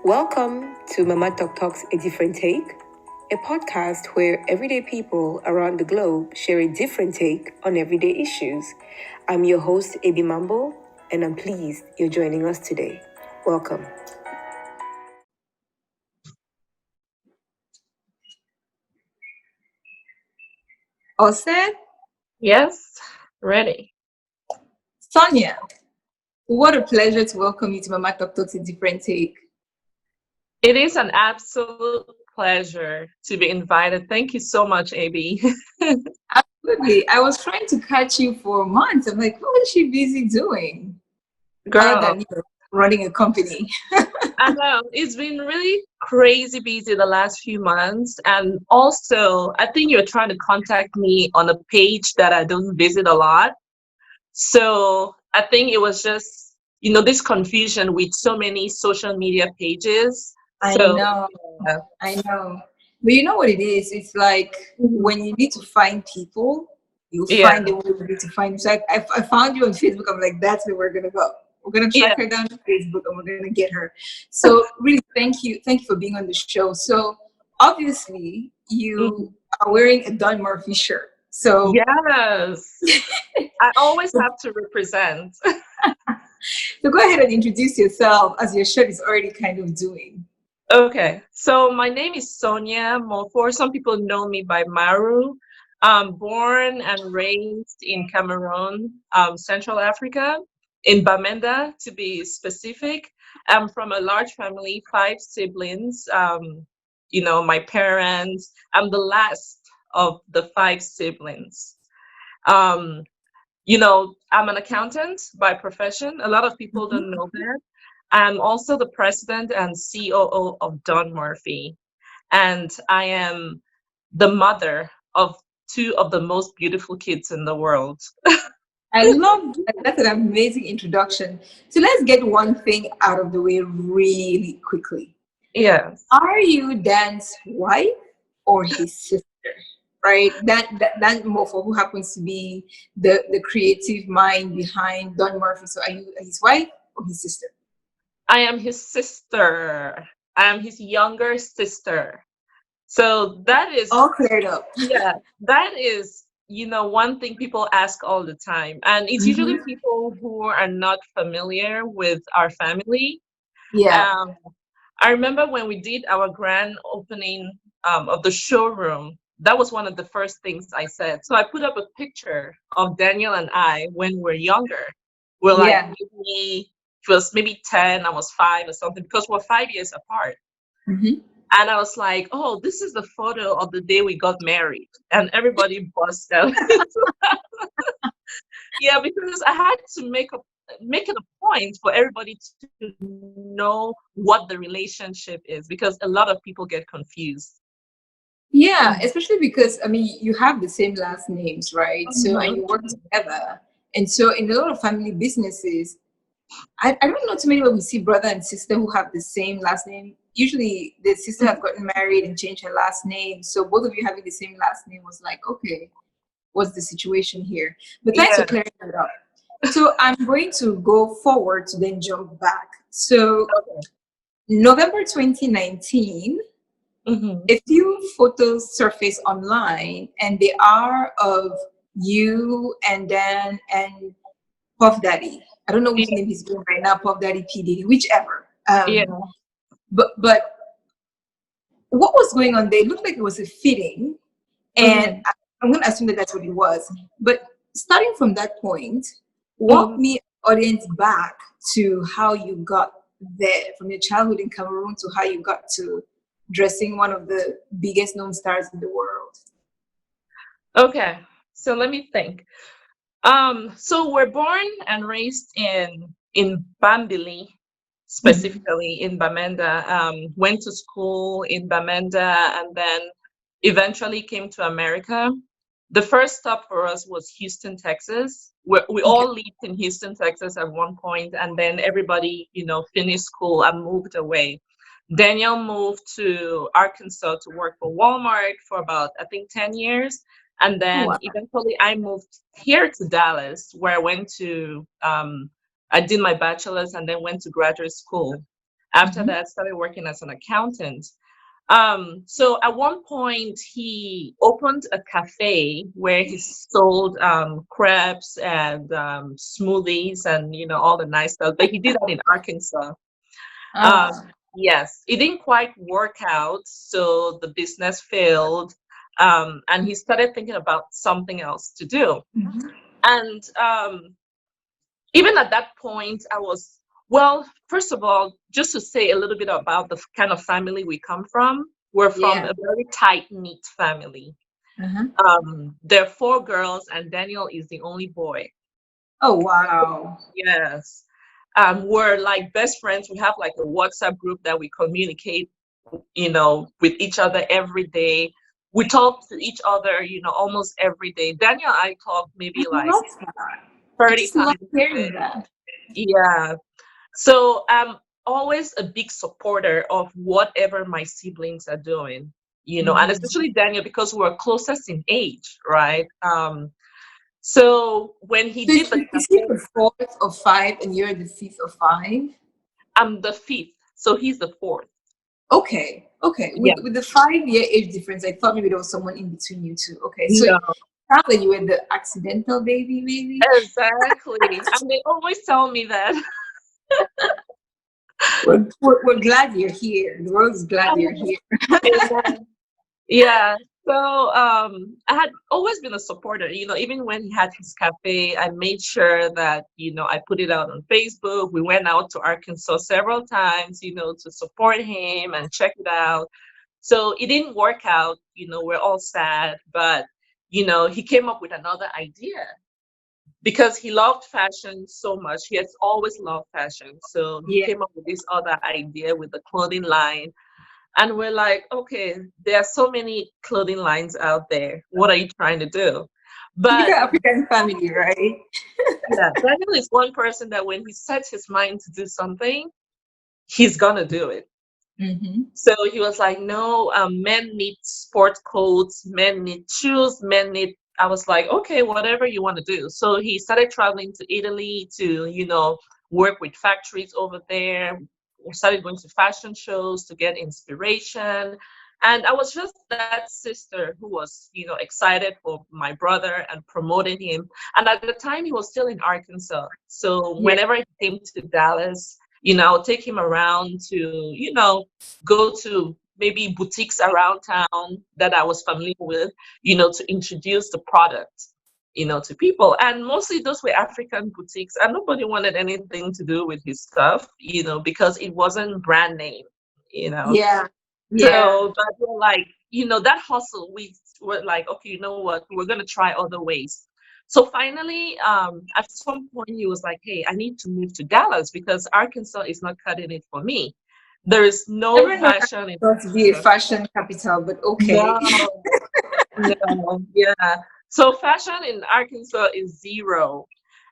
Welcome to Mama Talk Talks A Different Take, a podcast where everyday people around the globe share a different take on everyday issues. I'm your host, Abi Mambo, and I'm pleased you're joining us today. Welcome. All set? Yes, ready. Sonya, what a pleasure to welcome you to Mama Talk Talks A Different Take. It is an absolute pleasure to be invited. Thank you so much, AB. Absolutely. I was trying to catch you for months. I'm like, what is she busy doing? Other Girl, than running a company. I know it's been really crazy busy the last few months. And also, I think you're trying to contact me on a page that I don't visit a lot. So I think it was just, this confusion with so many social media pages. I So, know. yeah. I know. But you know what it is? It's like Mhm. when you need to find people, you Yeah. find the way you need to find. So I found you on Facebook. I'm like, that's where we're going to go. We're going to Yeah. track her down on Facebook and we're going to get her. So really, thank you. Thank you for being on the show. So obviously, Mhm. you are wearing a Don Murphy shirt. So, Yes. I always have to represent. so go ahead and introduce yourself as your shirt is already kind of doing. Okay, so my name is Sonya Mofor. Some people know me by Maru. I'm born and raised in Cameroon, Central Africa, in Bamenda to be specific. I'm from a large family, 5 siblings. My parents. I'm the last of the 5 siblings. Um, I'm an accountant by profession. A lot of people don't know that. I'm also the president and COO of Don Morphy, and I am the mother of two of the most beautiful kids in the world. I love that. That's an amazing introduction. So let's get one thing out of the way really quickly. Yes. Are you Dan's wife or his sister? Right? Dan Mofor, who happens to be the creative mind behind Don Murphy. So are you his wife or his sister? I am his sister. I am his younger sister. So that is, All cleared up. yeah, that is, one thing people ask all the time. And it's usually Mhm. people who are not familiar with our family. Yeah. Um, I remember when we did our grand opening of the showroom, that was one of the first things I said. So I put up a picture of Daniel and I when we were younger. We're like Yeah. maybe, it was maybe 10, I was 5 or something, because we're 5 years apart. Mhm. And I was like, oh, this is the photo of the day we got married. And everybody bust out. Yeah, because I had to make it a point for everybody to know what the relationship is, because a lot of people get confused. Yeah, especially because I mean you have the same last names, right? So and Mhm. you work together. And so in a lot of family businesses, I don't know too many where we see brother and sister who have the same last name. Usually the sister have gotten married and changed her last name. So both of you having the same last name was like, okay, what's the situation here? But thanks for Yeah. clearing that up. So I'm going to go forward to then jump back. So Okay. November 2019, Hmm. a few photos surface online and they are of you and Dan and Puff Daddy. I don't know which Yeah. name he's going right now, Puff Daddy, P. Diddy, whichever. Yeah. But what was going on there? It looked like it was a fitting, and Hmm. I'm going to assume that that's what it was. But starting from that point, walk Hmm. me, audience, back to how you got there, from your childhood in Cameroon to how you got to dressing one of the biggest known stars in the world. Okay. So let me think. So we're born and raised in Bambili, Mhm. specifically in Bamenda. Went to school in Bamenda and then eventually came to America. The first stop for us was Houston, Texas. We Okay. all lived in Houston, Texas at one point, and then everybody, finished school and moved away. Daniel moved to Arkansas to work for Walmart for about, I think, 10 years. And Oh, then wow. eventually I moved here to Dallas, where I did my bachelor's and then went to graduate school. After that, started working as an accountant. So at one point, he opened a cafe where he sold crepes and smoothies and all the nice stuff. But he did that in Arkansas. Um, Oh. yes, it didn't quite work out, so the business failed, and he started thinking about something else to do. And even at that point, I was, well, first of all, just to say a little bit about the kind of family we come from, we're from Yeah. a very tight-knit family. There are four girls, and Daniel is the only boy. Oh, wow. Yes. We're like best friends. We have like a WhatsApp group that we communicate, with each other every day. We talk to each other, almost every day. Daniel and I talk I maybe like love that. I 30 just love times a hearing day. that. Yeah. So I'm always a big supporter of whatever my siblings are doing, and especially Daniel because we're closest in age, right? So when he So did the is he campaign, the fourth of five and you're the fifth of five? I'm the fifth, so he's the fourth. Okay. Okay. Yeah. With the 5 year age difference, I thought maybe there was someone in between you two. Okay. So No, it sounds like you were the accidental baby, maybe. exactly. And they always tell me that. We're glad you're here. The world is glad you're here. Amen. Yeah. So I had always been a supporter, even when he had his cafe, I made sure that, I put it out on Facebook. We went out to Arkansas several times, to support him and check it out. So it didn't work out, we're all sad, but he came up with another idea because he loved fashion so much. He has always loved fashion. So he Yeah. came up with this other idea with the clothing line. And we're like, okay, there are so many clothing lines out there. What are you trying to do? Typical But African family, right? yeah, Daniel is one person that when he sets his mind to do something, he's gonna do it. So he was like, no, men need sport coats, men need shoes, men need. I was like, okay, whatever you want to do. So he started traveling to Italy to, work with factories over there. We started going to fashion shows to get inspiration. And I was just that sister who was, excited for my brother and promoting him. And at the time, he was still in Arkansas. So Yeah. whenever he came to Dallas, I'll take him around to, go to maybe boutiques around town that I was familiar with, to introduce the product, to people. And mostly those were African boutiques, and nobody wanted anything to do with his stuff, because it wasn't brand name, you know. Yeah. Yeah. So, but we're like, that hustle, we were like, okay, you know what, we're going to try other ways. So finally, at some point, he was like, hey, I need to move to Dallas because Arkansas is not cutting it for me. There is no Never know fashion in how to be a Arkansas. fashion capital, but okay. No, no, yeah. So fashion in Arkansas is zero.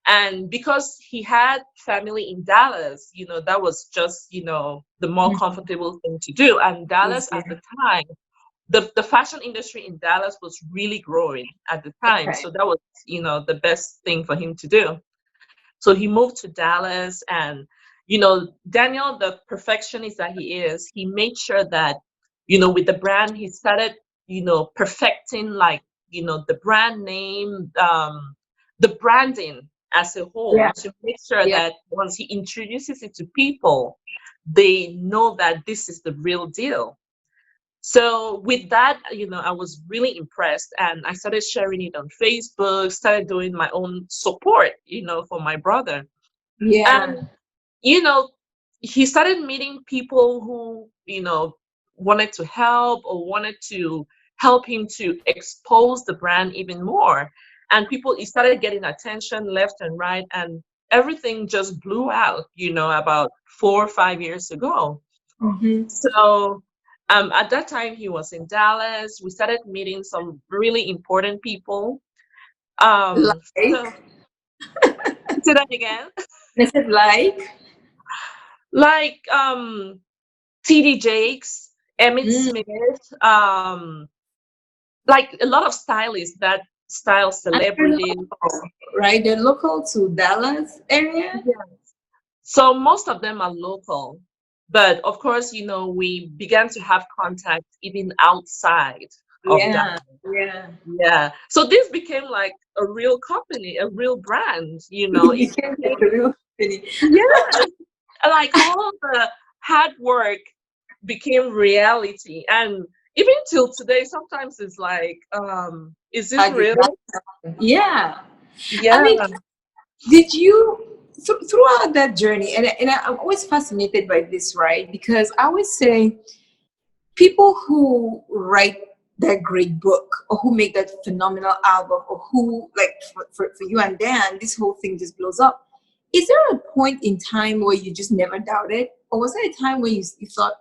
And because he had family in Dallas, that was just, the more comfortable thing to do. And Dallas at the Easier. time, the fashion industry in Dallas was really growing at the time. Okay. So that was, the best thing for him to do. So he moved to Dallas and, Daniel, the perfectionist that he is, he made sure that, with the brand, he started, perfecting like, the brand name, the branding as a whole Yeah. to make sure Yeah. that once he introduces it to people, they know that this is the real deal. So with that, I was really impressed and I started sharing it on Facebook, started doing my own support, for my brother. Yeah. And, you know, he started meeting people who, wanted to help or wanted to help him to expose the brand even more. And people, he started getting attention left and right. And everything just blew out, about 4 or 5 years ago. So at that time, he was in Dallas. We started meeting some really important people. Um, so, Like, say that again. I said like. Like TD Jakes, Emmett Mm. Smith, um, like a lot of stylists that style And they're celebrities. local, right? They're local to Dallas area. Yeah. So most of them are local. But of course, we began to have contact even outside of that. Yeah. Yeah. Yeah. So this became like a real company, a real brand, It It became like became, a real thing. yes, like all the hard work became reality. And even till today, sometimes it's like, is this How did real? that happen? Yeah. I Yeah. mean, did you throughout that journey, I'm always fascinated by this, right? Because I always say people who write that great book or who make that phenomenal album or who like for you and Dan, this whole thing just blows up. Is there a point in time where you just never doubted? Or was there a time where you thought,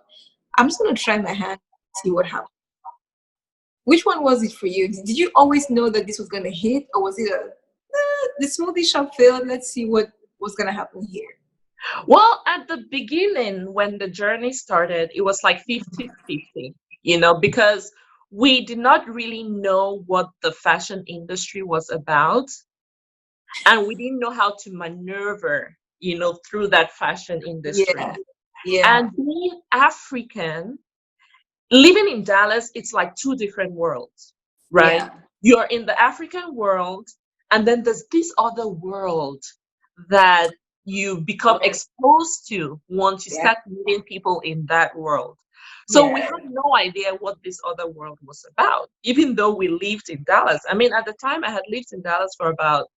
I'm just gonna try my hand, see what happens? Which one was it for you? Did you always know that this was gonna hit, or was it the smoothie shop failed, let's see what was gonna happen here? Well, at the beginning, when the journey started, it was like 50-50, because we did not really know what the fashion industry was about. And we didn't know how to maneuver, through that fashion industry. Yeah, yeah, And being African, living in Dallas, it's like two different worlds, right? yeah, You're in the African world, and then there's this other world that you become yeah, exposed to once you yeah, start meeting people in that world. So we yeah. had no idea what this other world was about, even though we lived in Dallas. I mean, at the time, I had lived in Dallas for about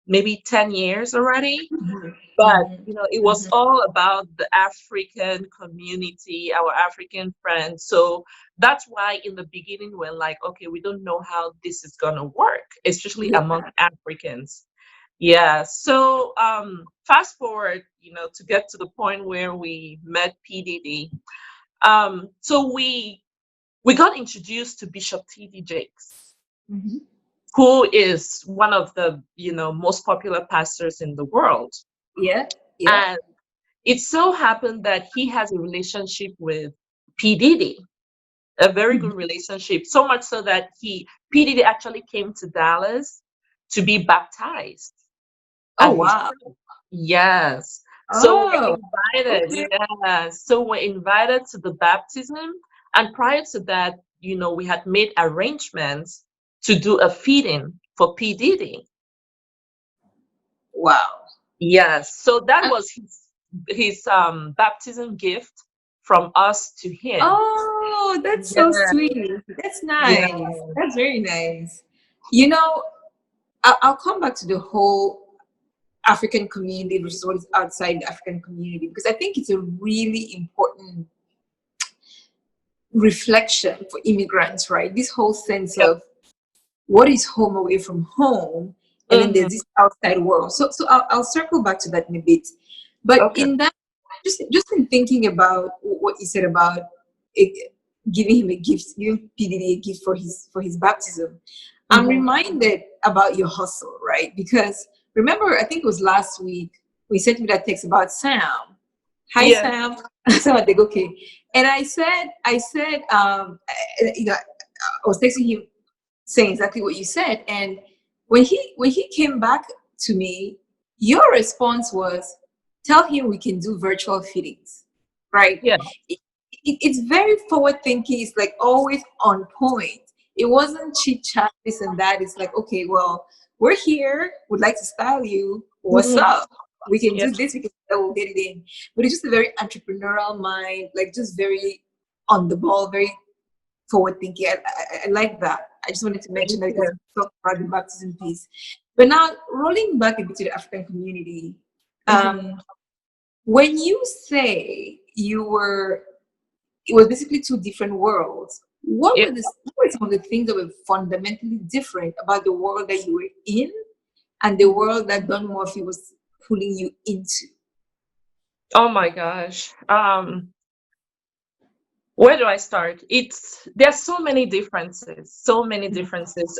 maybe 10 years already. Mhm, But, mhm, it was mhm. all about the African community, our African friends. So that's why in the beginning, we're like, okay, we don't know how this is going to work, especially Yeah, among Africans. Yeah. So fast forward, to get to the point where we met PDD. So we got introduced to Bishop T.D. Jakes, mhm. who is one of the, most popular pastors in the world. Yeah, yeah. And it so happened that he has a relationship with P. Diddy, a very Mhm. good relationship, so much so that P. Diddy actually came to Dallas to be baptized Oh at his wow. church. Yes. So Oh, okay. we're invited to the baptism. And prior to that, we had made arrangements to do a feeding for P. Diddy. Wow. Yes. So that And, was his baptism gift from us to him. oh, that's so Yeah. sweet. That's Yeah. nice. That's very nice. You know, I'll come back to the whole African community versus what is outside the African community because I think it's a really important reflection for immigrants, right? This whole sense Yep. of what is home away from home, and then Hmm. there's this outside world. So I'll circle back to that in a bit. But Okay. in that, just in thinking about what you said about it, giving him a gift, giving PDD a gift for his baptism, I'm Hmm. reminded about your hustle, right? Because remember, I think it was last week we sent me that text about Sam. Hi Yeah. Sam. So I think okay, and I was texting him saying exactly what you said. And when he came back to me, your response was, "Tell him we can do virtual fittings." Right? Yeah. It's very forward thinking. It's like always on point. It wasn't chit chat, this and that. It's like, okay, well, we're here. Would like to style you. What's Hmm. up? We can Yeah. do this. We can we'll get it in. But it's just a very entrepreneurial mind, like just very on the ball, very forward thinking. I like that. I just wanted to mention Thank that because you. we talked about the baptism piece. But now, rolling back a bit to the African community, Hmm. um, when you say it was basically two different worlds. Yeah. What were some of the things that were fundamentally different about the world that you were in and the Mhm. world that Don Morphy was pulling you into? Oh my gosh. Where do I start? There's so many differences, so many differences.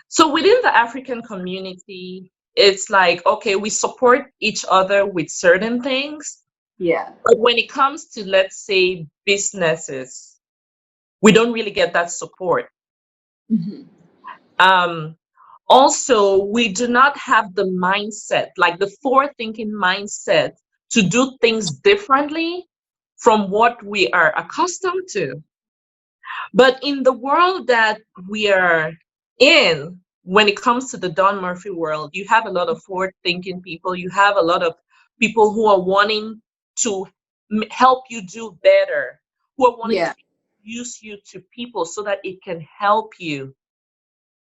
So within the African community, it's like, okay, we support each other with certain things. Yeah. But when it comes to, let's say, businesses, we don't really get that support. Mhm. Um, Also, we do not have the mindset, like the forward thinking mindset to do things differently from what we are accustomed to. But in the world that we are in, when it comes to the Don Murphy world, you have a lot of forward thinking people. You have a lot of people who are wanting to help you do better, who are wanting Yeah. to introduce you to people so that it can help you,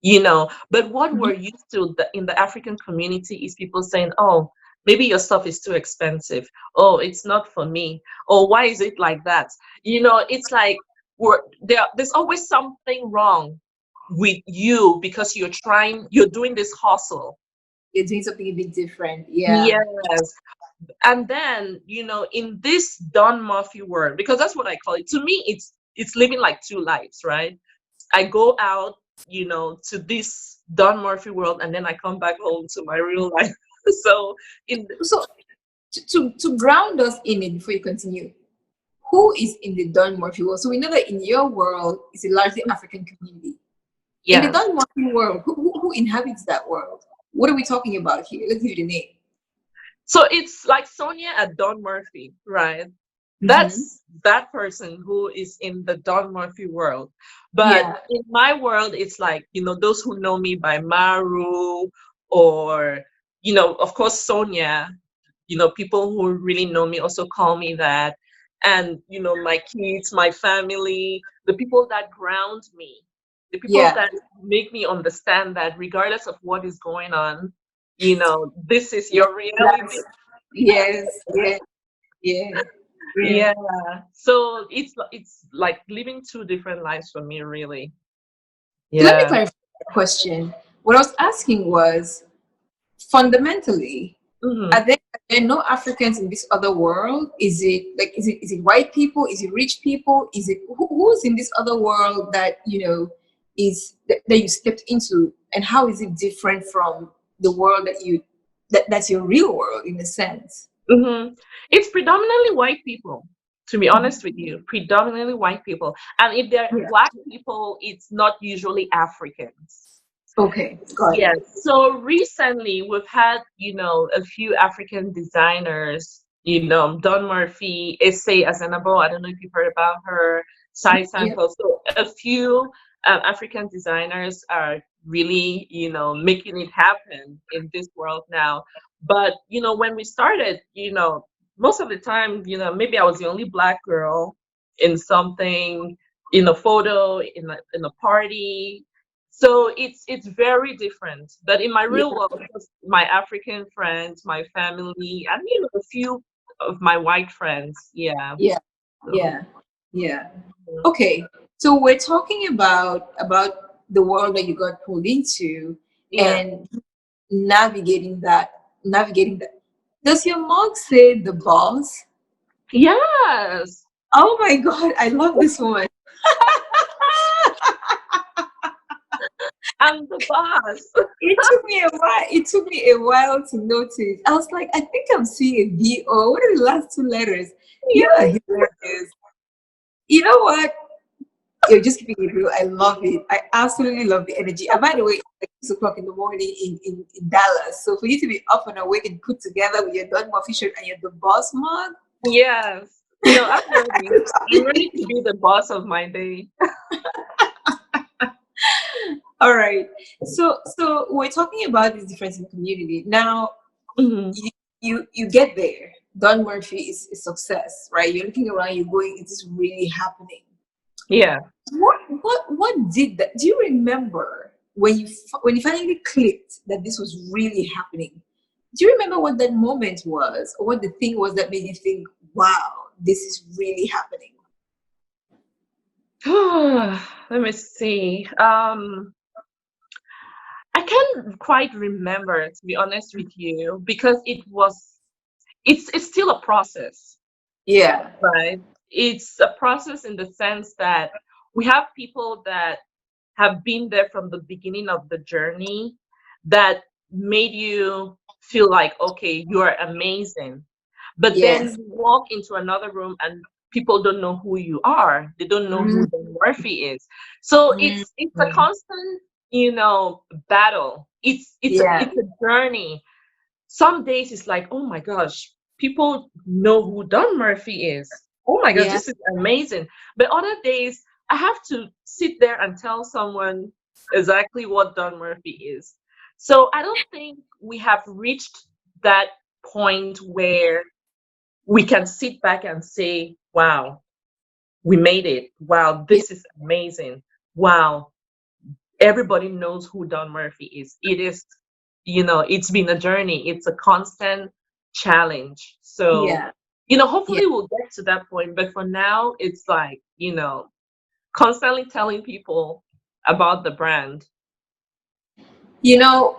you know. But what Mhm. we're used to in the African community is people saying, oh, maybe your stuff is too expensive. Oh, it's not for me. Oh, why is it like that? You know, it's like there's always something wrong with you because you're doing this hustle. You're doing something a bit different. Yeah. Yes. And then, in this Don Murphy world, because that's what I call it, to me, it's living like two lives, right? I go out, to this Don Murphy world, and then I come back home to my real life. So, in So to ground us in it before you continue, who is in the Don Murphy world? So we know that in your world it's a largely African community. In the yeah, Don Murphy world, who inhabits that world? What are we talking about here? Let's give you the name. so it's like Sonya at Don Murphy, right? Mm-hmm. That's that person who is in the Don Murphy world. But Yeah, in my world, it's like, those who know me by Maru, or, of course, Sonya. People who really know me also call me that. And, my kids, my family, the people that ground me, the people yeah. that make me understand that regardless of what is going on, this is Yeah, your reality. that's yes, yeah, yeah, yeah. Yeah. So it's like living two different lives for me, really. So let me Yeah. clarify the question. What I was asking was fundamentally, Hmm. are there no Africans in this other world? Is it white people? Is it rich people? Is it who's in this other world that that you stepped into, and how is it different from the world that's your real world in a sense? Hmm. It's predominantly white people, to be Mhm. honest with you, predominantly white people. And if they're Yeah. black people, it's not usually Africans. Okay, got Yes. it. So recently we've had, a few African designers, Don Murphy, Essay Azenabo. I don't know if you've heard about her, Sai Yeah, Sanko. So a few African designers are really, making it happen in this world now. But, when we started, most of the time, maybe I was the only black girl in something, in a photo, in a party. So it's very different. But in my yeah, real world, just my African friends, my family, and a few of my white friends. Yeah. yeah, So yeah, yeah. Okay, so we're talking about the world that you got pulled into yeah. and navigating that. Does your mom say the boss? Yes. Oh my God, I love this one. I'm the boss. It took me a while to notice. I was like, I think I'm seeing a VO. What are the last two letters? You are Yes. hilarious. You know what? You're just keeping it real. I love it. I absolutely love the energy. And by the way, it's like 6 o'clock in the morning in Dallas. So for you to be up and awake and put together with your Don Murphy shirt and your The Boss mug, Yes. I'm ready. I'm ready to be the boss of my day. all right. So we're talking about this difference in community. Now Hmm. you get there. Don Murphy is a success, right? You're looking around, you're going, is this really happening? Yeah. What did that? Do you remember when you finally clicked that this was really happening? Do you remember what that moment was, or what the thing was that made you think, "Wow, this is really happening"? Let me see. I can't quite remember, to be honest with you, because it's still a process, Yeah. right? It's a process in the sense that we have people that have been there from the beginning of the journey that made you feel like, okay, you are amazing. But then Yes. you walk into another room and people don't know who you are. They don't know Mm, who the Murphy is. So mm, it's a mm. constant, battle. Yeah. It's a journey. Some days it's like, oh my gosh, people know who Don Murphy is. oh my gosh, Yeah. this is amazing. But other days, I have to sit there and tell someone exactly what Don Murphy is. So I don't think we have reached that point where we can sit back and say, wow, we made it. Wow, Yeah. this is amazing. Wow, everybody knows who Don Murphy is. It is, it's been a journey. It's a constant challenge. So, Yeah. Yeah. hopefully we'll get to that point. But for now, it's like, constantly telling people about the brand. You know,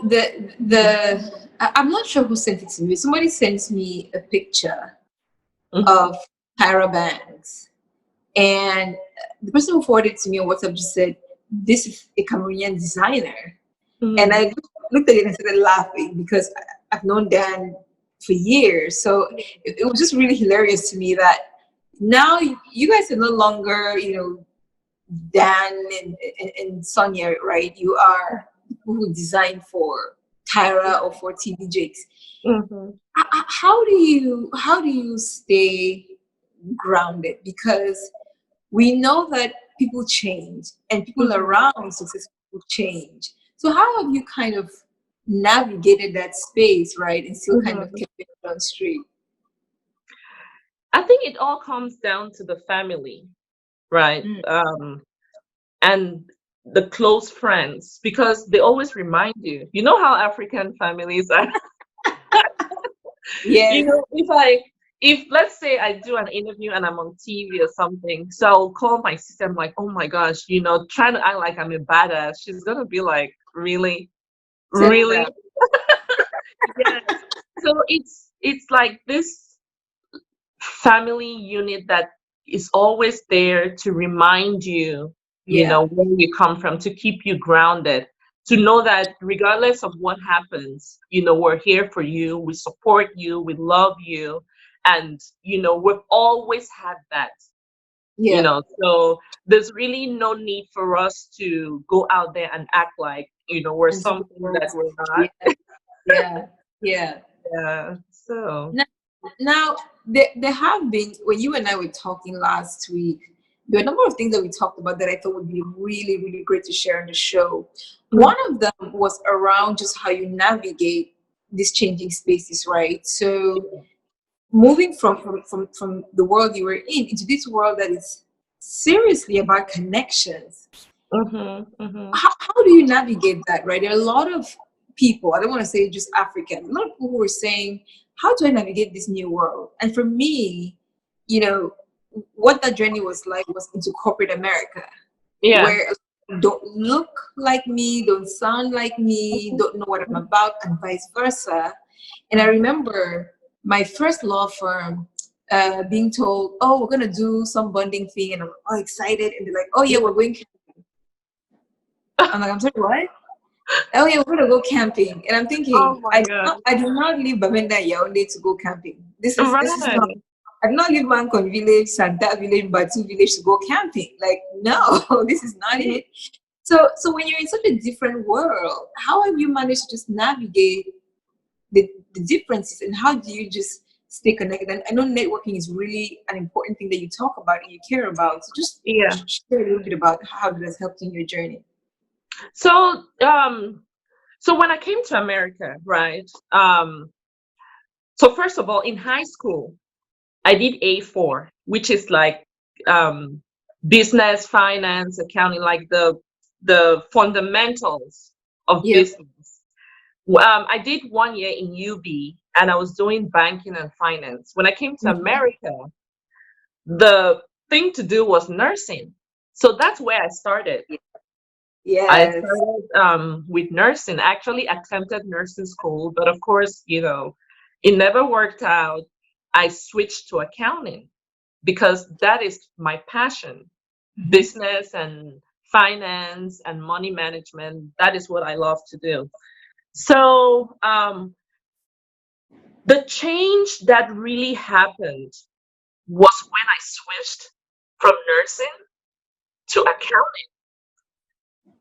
I'm not sure who sent it to me. Somebody sent me a picture Hmm. of Tyra Banks, and the person who forwarded it to me on WhatsApp just said, "This is a Cameroonian designer." And I Hmm. looked at it and started laughing because I've known Dan for years. So it was just really hilarious to me that now you guys are no longer, Dan and Sonya, right? You are people who design for Tyra or for TV Jakes. Hmm. How do you stay grounded? Because we know that people change and people Hmm. around successful people change. So how have you kind of navigated that space, right, and still kind of Hmm. kept it on straight? I think it all comes down to the family, right? Mm. And the close friends, because they always remind you. You know how African families are. Yes, If let's say I do an interview and I'm on TV or something, so I'll call my sister. I'm like, oh my gosh, trying to act like I'm a badass. She's gonna be like, really, settle really, down. yes. So it's like this family unit that is always there to remind you, Yeah, where you come from, to keep you grounded, to know that regardless of what happens, we're here for you, we support you, we love you. And, we've always had that, yeah. so there's really no need for us to go out there and act like, we're And super something that close. we're Yeah, not. yeah, yeah. Yeah. So, Now, there have been, when you and I were talking last week, there were a number of things that we talked about that I thought would be really, really great to share on the show. One of them was around just how you navigate these changing spaces, right? So moving from the world you were in into this world that is seriously about connections. mm-hmm, mm-hmm. How do you navigate that, right? There are a lot of people, I don't want to say just African, a lot of people who are saying, how do I navigate this new world? And for me, you know, what that journey was like was into corporate America, Yeah. where don't look like me, don't sound like me, don't know what I'm about, and vice versa. And I remember my first law firm being told, oh, we're going to do some bonding thing. And I'm all excited. And they're like, oh, yeah, we're going. I'm like, I'm sorry, what? Oh yeah, we're gonna go camping, and I'm Oh thinking, my God. I do not leave Bamenda Yaoundé to go camping. This is not. Right. I do not leave Mancon village, Santa village, Batu village to go camping. Like, no, this is not it. So when you're in such a different world, how have you managed to just navigate the differences, and how do you just stay connected? And I know networking is really an important thing that you talk about and you care about. So just Yeah. share a little bit about how it has helped in your journey. So, so when I came to America, right? So first of all, in high school, I did A4, which is like um, business, finance, accounting, like the fundamentals of Yep. business. I did 1 year in UB, and I was doing banking and finance. When I came to Mhm. America, the thing to do was nursing. So that's where I started. I Yes. started with nursing. I actually attempted nursing school, but of course, it never worked out. I switched to accounting because that is my passion. Mhm. Business and finance and money management. That is what I love to do. So the change that really happened was when I switched from nursing to accounting.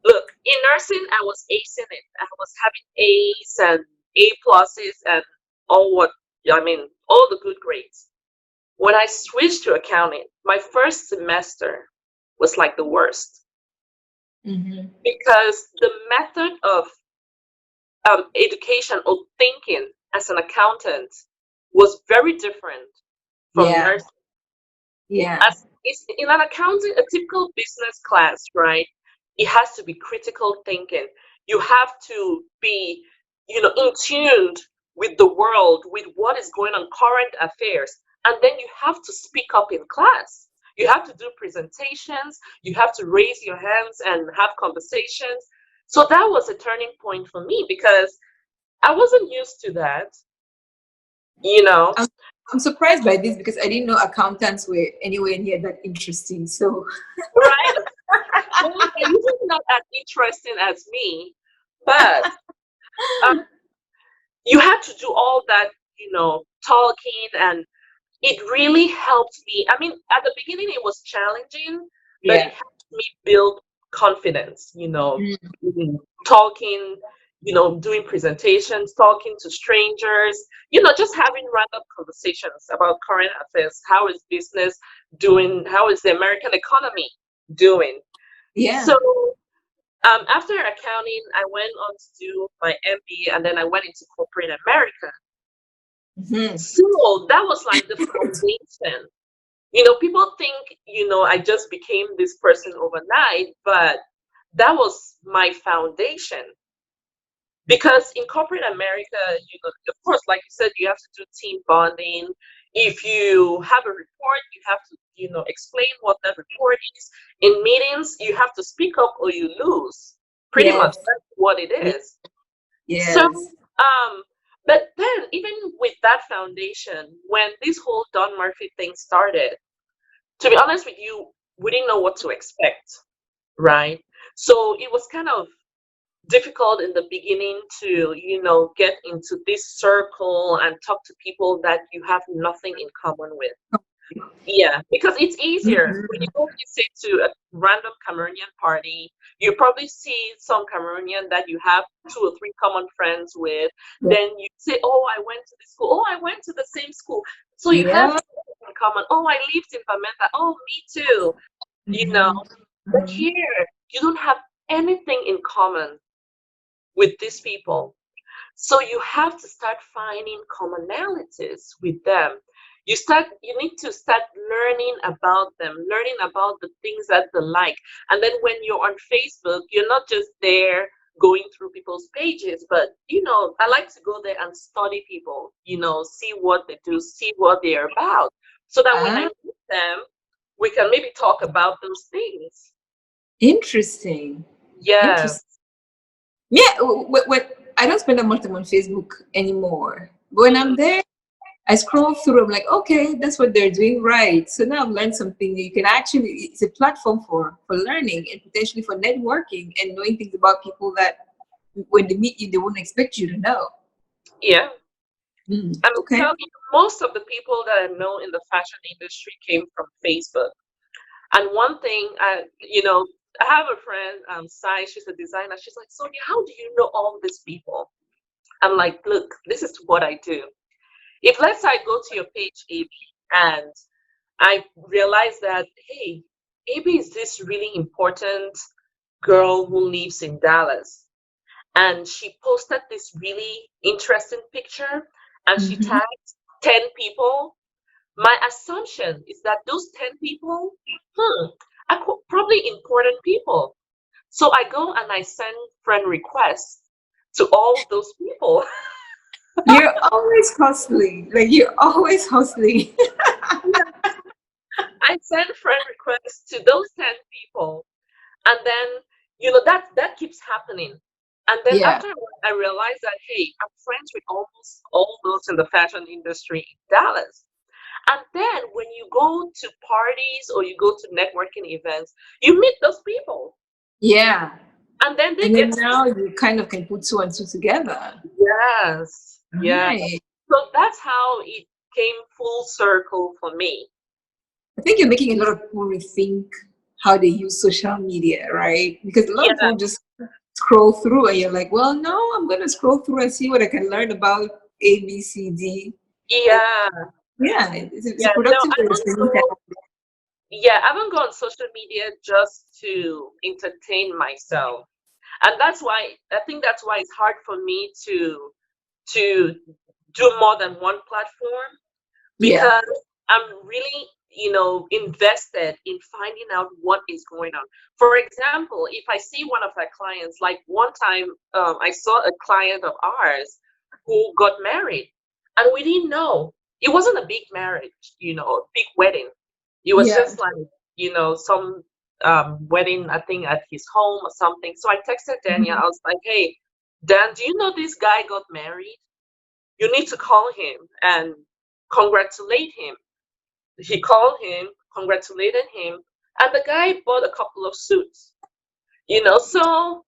Look, in nursing, I was acing it. I was having A's and A pluses and all what, I mean, all the good grades. When I switched to accounting, my first semester was like the worst because the method of education or thinking as an accountant was very different from Yeah. nursing. Yeah. As it's in an accounting, a typical business class, right? It has to be critical thinking. You have to be, in tuned with the world, with what is going on, current affairs, and then you have to speak up in class. You have to do presentations. You have to raise your hands and have conversations. So that was a turning point for me because I wasn't used to that, you know. I'm, I'm surprised by this because I didn't know accountants were anywhere near that interesting. So Right? Well, they're usually not as interesting as me, but um, you had to do all that, talking, and it really helped me. I mean, at the beginning, it was challenging, but it yeah. helped me build confidence, talking, doing presentations, talking to strangers, just having random conversations about current affairs. How is business doing? How is the American economy doing? Yeah. So after accounting, I went on to do my MBA, and then I went into corporate America. So that was like the foundation. People think, I just became this person overnight, but that was my foundation. Because in corporate America, of course, like you said, you have to do team bonding. If you have a report, you have to, explain what that report is. In meetings, you have to speak up or you lose. Pretty much Yes. that's what it is. So, Yes. but then even with that foundation, when this whole Don Murphy thing started, to be honest with you, we didn't know what to expect, right? So it was kind of difficult in the beginning to, get into this circle and talk to people that you have nothing in common with. Yeah, because it's easier when you go visit to a random Cameroonian party. You probably see some Cameroonian that you have 2 or 3 common friends with. Yeah. Then you say, "Oh, I went to this school. Oh, I went to the same school." So you have Yeah. something in common. "Oh, I lived in Bamenda. Oh, me too." You know, but here you don't have anything in common with these people. So you have to start finding commonalities with them. You need to start learning about them, learning about the things that they like. And then when you're on Facebook, you're not just there going through people's pages, but I like to go there and study people, see what they do, see what they're about. So that when I Ah, meet them, we can maybe talk about those things. interesting. Yeah. Interesting. Yeah. I don't spend that much time on Facebook anymore. But when I'm Mhm. there, I scroll through. I'm like, okay, that's what they're doing right. So now I've learned something. You can actually, it's a platform for learning and potentially for networking and knowing things about people that when they meet you, they wouldn't expect you to know. Yeah. I mean, Okay. most of the people that I know in the fashion industry came from Facebook. And one thing, I have a friend, Sai, she's a designer. She's like, "Sonia, how do you know all these people?" I'm like, "Look, this is what I do. If let's say I go to your page, AB, and I realize that, hey, AB is this really important girl who lives in Dallas. And she posted this really interesting picture and she Mm-hmm. tagged 10 people. My assumption is that those 10 people, are probably important people. So I go and I send friend requests to all those people. You're always hustling. Like you're always hustling. I send friend requests to those 10 people. And then, that keeps happening. And then Yeah. after I realized that, hey, I'm friends with almost all those in the fashion industry in Dallas. And then when you go to parties or you go to networking events, you meet those people. Yeah. And then they And then get to now you kind of can put two and two together. yes, yeah. Right. So that's how it came full circle for me. I think you're making a lot of people rethink how they use social media, right? Because a lot of Yeah, people just scroll through and you're like, well, no, I'm going to scroll through and see what I can learn about A, B, C, D. And yeah. Yeah, it's a Yeah, no, productive I way of don't spending go. time. Yeah, I don't go on social media just to entertain myself, and that's why I think that's why it's hard for me to do more than one platform, Yeah, because I'm really, invested in finding out what is going on. For example, if I see one of our clients, like one time, I saw a client of ours who got married, and we didn't know. It wasn't a big marriage, a big wedding. It was yeah. just like, some wedding, I think, at his home or something. So I texted Daniel. Mhm. I was like, hey, Dan, do you know this guy got married? You need to call him and congratulate him. He called him, congratulated him, and the guy bought a couple of suits. So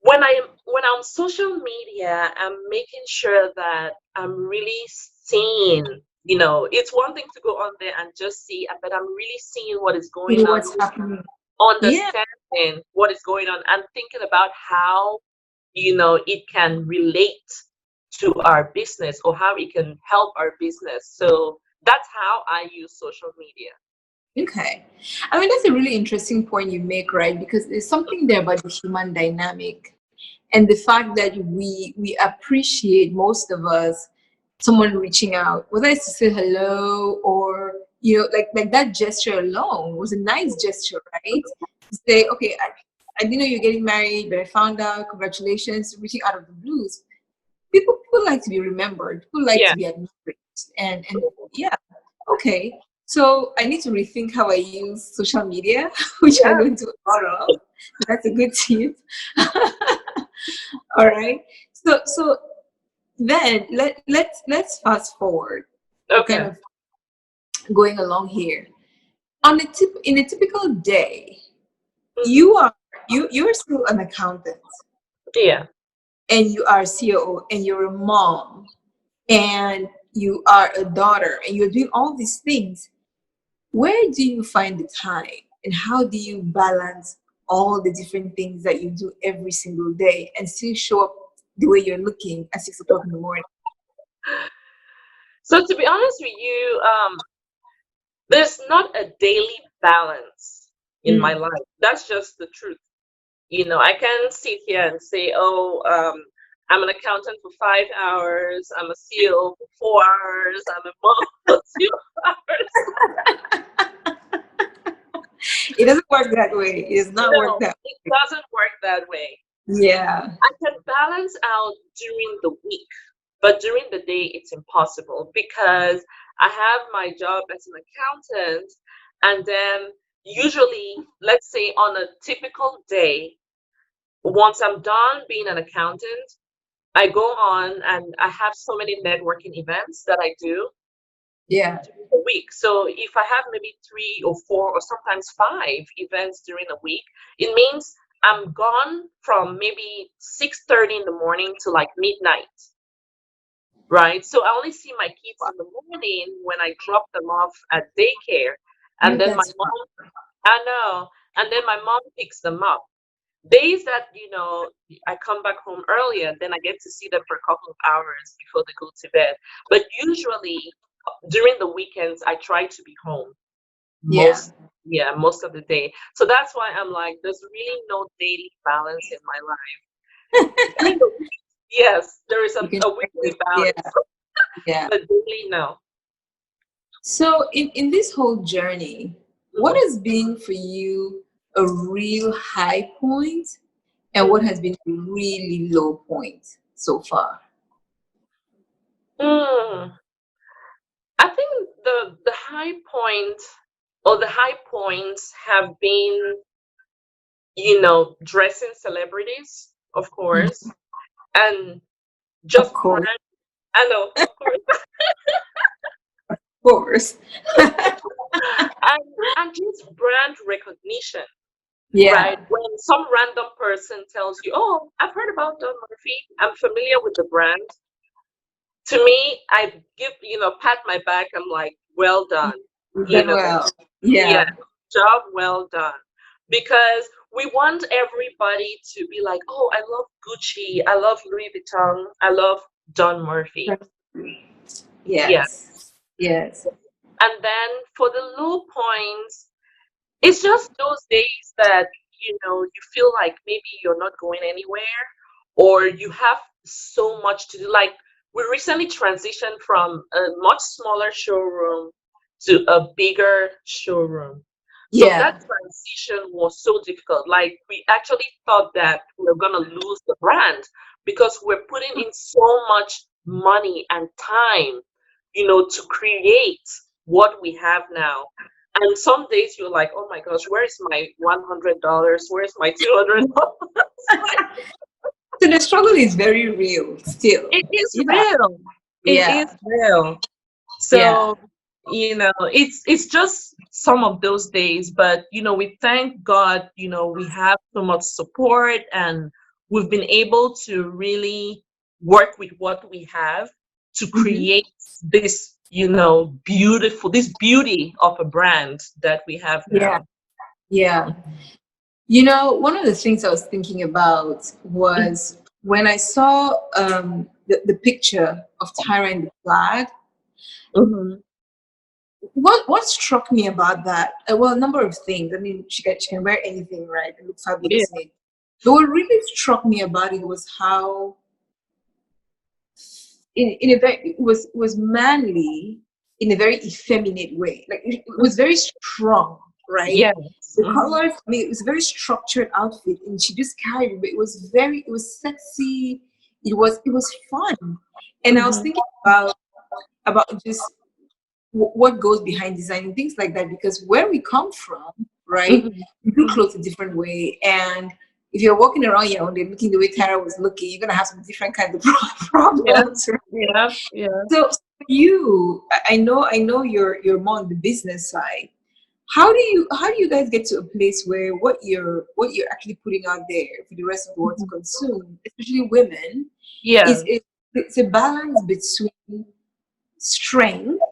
when I'm on social media, I'm making sure that I'm really seeing. It's one thing to go on there and just see, but I'm really seeing what is See going on, what's happening. Yeah, understanding what is going on, and thinking about how it can relate to our business or how it can help our business. So that's how I use social media. okay. I mean, that's a really interesting point you make, right? Because there's something there about the human dynamic and the fact that we appreciate, most of us, someone reaching out, whether it's to say hello or like that gesture alone was a nice gesture, right? To say, okay, I didn't know you're getting married, but I found out. Congratulations, reaching out of the blues. People like to be remembered. People like Yeah, to be acknowledged, and yeah, okay. So I need to rethink how I use social media, which I yeah, don't do a lot of. That's a good tip. All right. So then let's fast forward. We're kind okay, of going along here. In a typical day, hmm, you are you're still an accountant yeah. and you are COO and you're a mom and you are a daughter and you're doing all these things. Where do you find the time and how do you balance all the different things that you do every single day and still show up the way you're looking at 6 o'clock in the morning? So to be honest with you, there's not a daily balance in my Mm. life. That's just the truth. I can sit here and say, oh, I'm an accountant for 5 hours, I'm a CEO for 4 hours, I'm a mom for 2 hours. It doesn't work that way. It does not work No, that it way. doesn't work that way. Yeah. I can balance out during the week, but during the day, it's impossible because I have my job as an accountant. And then, usually, let's say on a typical day, once I'm done being an accountant, I go on and I have so many networking events that I do Yeah. during the week. So if I have maybe 3 or 4 or sometimes 5 events during the week, it means I'm gone from maybe 6:30 in the morning to like midnight, right? So I only see my kids in the morning when I drop them off at daycare, and Yeah, then my that's fine. mom, I know, and then my mom picks them up. Days that I come back home earlier, then I get to see them for a couple of hours before they go to bed. But usually during the weekends, I try to be home Yeah. most yeah, most of the day. So that's why I'm like, there's really no daily balance in my life. During the week, yes, there is You can a check this. weekly Yeah. balance, Yeah. but daily, no. So in this whole journey, what Mhm. has been for you a real high point and what Mhm. has been a really low point so far? Mm. I think the high point or the high points have been, dressing celebrities, of Mm. course, and Of just course. brand. I know, of course, Of course. and just brand recognition, right? Yeah. When some random person tells you, "Oh, I've heard about Don Murphy. I'm familiar with the brand." To me, I give, pat my back. I'm like, "Well done," You've you done know. well. Yeah, Yeah. job well done. Because we want everybody to be like, "Oh, I love Gucci, I love Louis Vuitton, I love Don Murphy." Yeah. Yes. Yes. And then for the low points, it's just those days that, you feel like maybe you're not going anywhere, or you have so much to do. Like, we recently transitioned from a much smaller showroom to a bigger showroom. So that Yeah. transition was so difficult. Like, we actually thought that we were going to lose the brand because we're putting in so much money and time, to create what we have now. And some days you're like, oh my gosh, where's my $100? Where's my $200? So the struggle is very real still. It is Yeah. real. It Yeah. is real. Yeah. So, it's just some of those days, but we thank God, we have so much support, and we've been able to really work with what we have to Hmm. create this, this beauty of a brand that we have Yeah. now. Yeah. One of the things I was thinking about was when I saw the picture of Tyra in the flag. Mhm. What struck me about that? Well, a number of things. I mean, she can wear anything, right? And look Yeah. fabulous in it. But what really struck me about it was how, in a very, it was manly in a very effeminate way. Like it was very strong, right? Yes. The Mhm. colors. I mean, it was a very structured outfit, and she just carried it. But it was sexy. It was fun, and I was Mhm. thinking about just what goes behind designing things like that, because where we come from, right, Mhm. we do Mhm. clothes a different way. And if you're walking around your own day looking the way Tara was looking, you're gonna have some different kinds of Yeah. problems, right? Yeah. Yeah. So you, I know you're more on the business side. How do you guys get to a place where what you're actually putting out there for the rest of the world to Mhm. consume, especially women, is Yeah. it's a balance between strength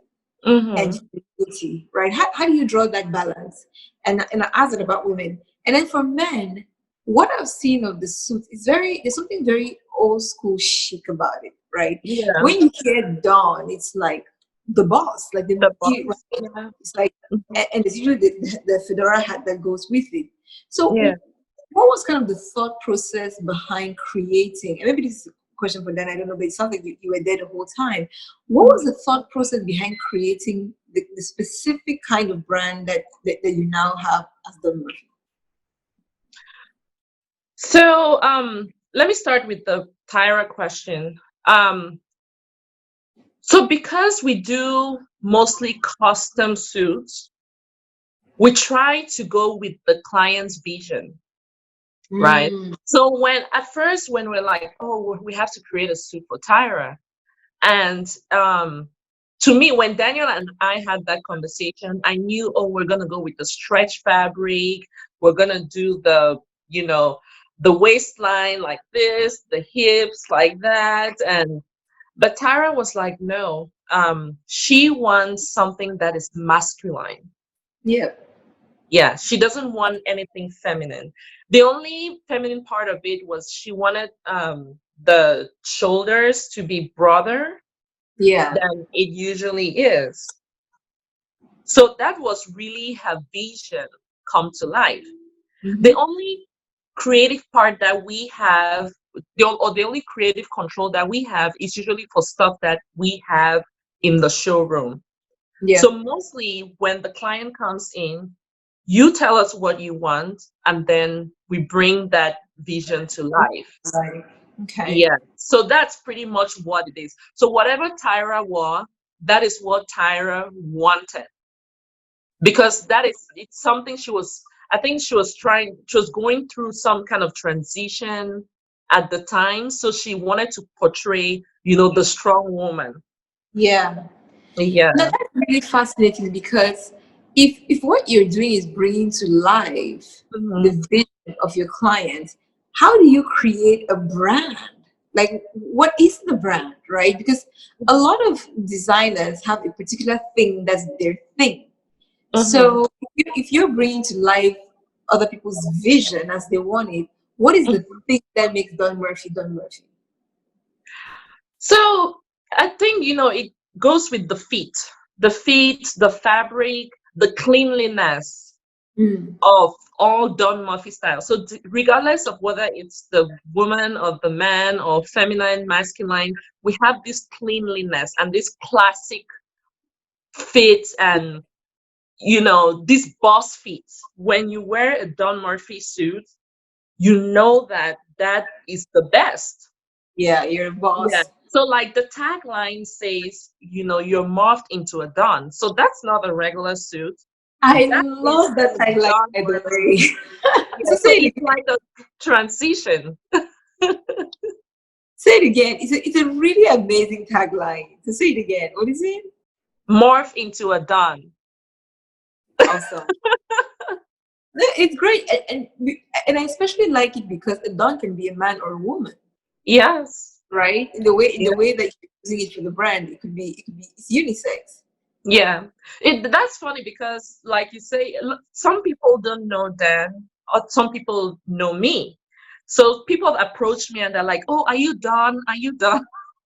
and Mhm. humility, right? How do you draw that balance? And I asked it about women. And then for men, what I've seen of the suit is there's something very old school chic about it, right? Yeah. When you hear Dawn, it's like the boss, like The right? boss. Yeah. It's like, Mhm. and there's usually the fedora hat that goes with it. So Yeah. what was kind of the thought process behind creating, and maybe this is a question for Dan, I don't know, but it sounds like you were there the whole time. What was Mhm. the thought process behind creating the specific kind of brand that you now have as the Morphy? So, let me start with the Tyra question. So because we do mostly custom suits, we try to go with the client's vision, right? Mm, So when we're like, oh, we have to create a suit for Tyra, and to me, when Daniel and I had that conversation, I knew, oh, we're gonna go with the stretch fabric. We're gonna do you know, the waistline like this, the hips like that, and but Tyra was like, no, she wants something that is masculine. yeah, Yeah, she doesn't want anything feminine. The only feminine part of it was she wanted the shoulders to be broader yeah. than it usually is. So that was really her vision come to life. The Hmm. only creative part that we have, the only creative control that we have is usually for stuff that we have in the showroom. Yeah. So mostly when the client comes in, you tell us what you want, and then we bring that vision to life. Right. Okay. Yeah. So that's pretty much what it is. So whatever Tyra wore, that is what Tyra wanted. Because it's something I think she was going through some kind of transition at the time. So she wanted to portray, the strong woman. Yeah. Now Yeah. that's really fascinating, because if what you're doing is bringing to life the Mhm. vision of your client, how do you create a brand? Like, what is the brand, right? Because a lot of designers have a particular thing that's their thing. Mhm. So if you're bringing to life other people's vision as they want it, what is the thing that makes Don Murphy Don Murphy? So I think, it goes with the feet. the fit, the fabric, the cleanliness Mm. of all done Morphy style. So regardless of whether it's the woman or the man or feminine, masculine, we have this cleanliness and this classic fit and this boss fit. When you wear a Don Murphy suit, you know that that is the best. Yeah, you're a Yeah. boss. So like the tagline says, you're morphed into a Don. So that's not a regular suit. I That is love that a tagline, Don by the Murphy. way. Yeah. So So say it it's again. like a transition. Say it again. It's a really amazing tagline. So say it again. What is it? Morph into a Don. Awesome. No, it's great, and I especially like it because a don can be a man or a woman, Yes. right? In the way Yeah. that you're using it for the brand, it could be it's unisex. Yeah. That's funny because like you say, some people don't know Dan or some people know me. So people approach me and they're like, "Oh, are you done? Are you done?"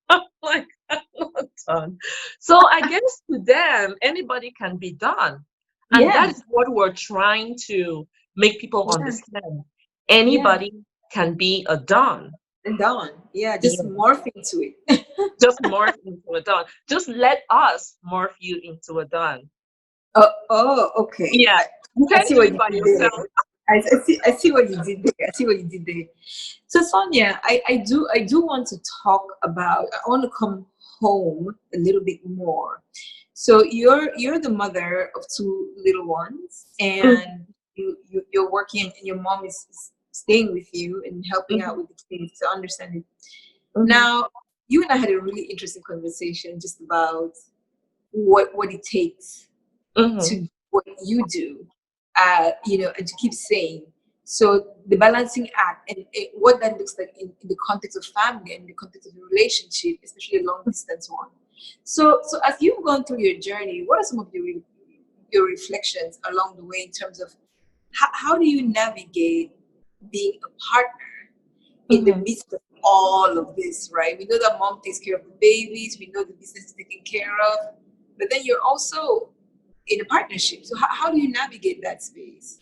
I'm like, "I'm not done." So I guess to them, anybody can be done. And that Yeah, is what we're trying to make people yeah, understand. yeah. Anybody can be a Don. And don, yeah, just Yeah. morph into it. Just morph into a Don. Just let us morph you into a Don. Oh, okay. Yeah. I, You I can't see do what it you by did there. yourself. I see what you did there. I see what you did there. So Sonia, I do want to talk about. I want to come home a little bit more. So you're the mother of two little ones, and you're working, and your mom is staying with you and helping out Mhm, with the kids to understand it. mhm, Now, you and I had a really interesting conversation just about what it takes to mhm, do what you do, and to keep saying. So the balancing act and what that looks like in the context of family and the context of a relationship, especially a long distance one. So as you've gone through your journey, what are some of your reflections along the way in terms of how do you navigate being a partner in the mhm. midst of all of this, right? We know that mom takes care of the babies, we know the business is taken care of, but then you're also in a partnership. So how do you navigate that space?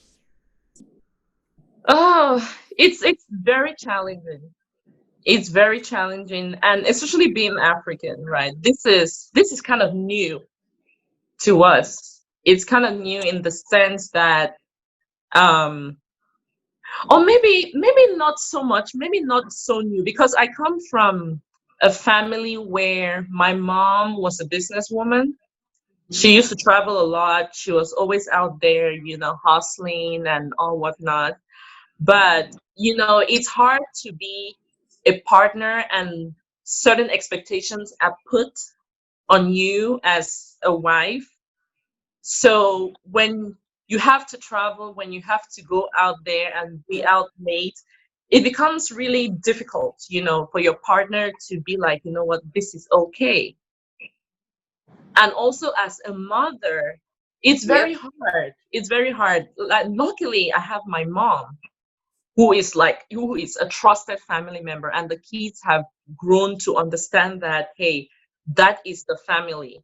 Oh, it's very challenging. It's very challenging, and especially being African, right? This is kind of new to us. It's kind of new in the sense that, um, or maybe not so much, maybe not so new because I come from a family where my mom was a businesswoman. She used to travel a lot. She was always out there, hustling and all whatnot. But, it's hard to be a partner and certain expectations are put on you as a wife. So when you have to travel, when you have to go out there and be out late, it becomes really difficult, for your partner to be like, you know what, this is okay. And also as a mother, it's very Yep. hard. It's very hard. Like, luckily, I have my mom who is a trusted family member, and the kids have grown to understand that, hey, that is the family.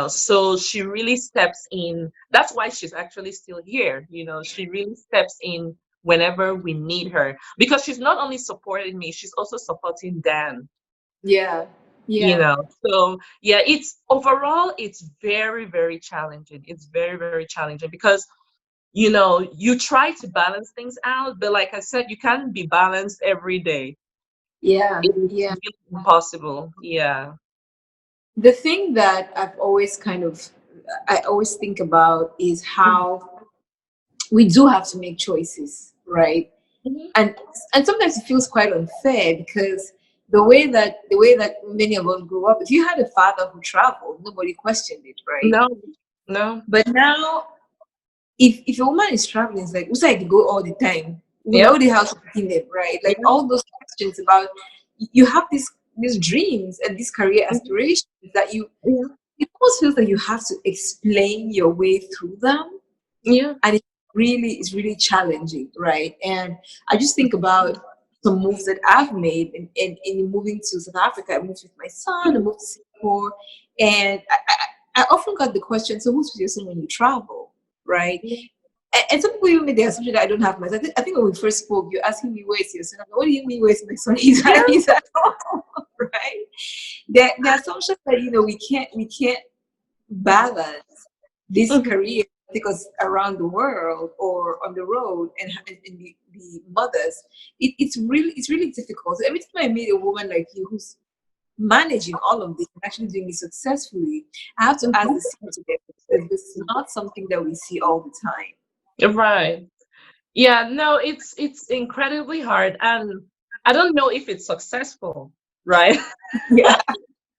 So she really steps in. That's why she's actually still here. She really steps in whenever we need her because she's not only supporting me, she's also supporting Dan. Yeah. you Yeah. know so yeah, it's overall, it's very, very challenging. It's very, very challenging because you try to balance things out, but like I said, you can't be balanced every day. Yeah. It's Yeah. really impossible. Yeah. The thing that I always think about is how we do have to make choices, right? Mhm. and and sometimes it feels quite unfair because the way that many of us grew up, if you had a father who traveled, nobody questioned it, right? No, no. But now, if a woman is traveling, it's like, who's like to go all the time? We Yep. know the house in them, right? Like Yeah. all those questions about you have these dreams and these career Mhm. aspirations that Yeah. it almost feels like you have to explain your way through them, Yeah. and it's really challenging, right? And I just think about some moves that I've made in moving to South Africa. I moved with my son, I Mhm. moved to Singapore, and I often got the question, so who's with your son when you travel, right? And some people even made the assumption that I don't have my son. I think when we first spoke, you're asking me where's your son. I'm like, what do you mean where's my son? Yeah. He's at home, right? The assumption that we can't balance this Mhm. career take us around the world or on the road and the mothers. It's really difficult. So every time I meet a woman like you who's managing all of this and actually doing it successfully, I have to ask the same to them because this is not something that we see all the time. Right. Yeah, no, it's incredibly hard, and I don't know if it's successful, right? Yeah,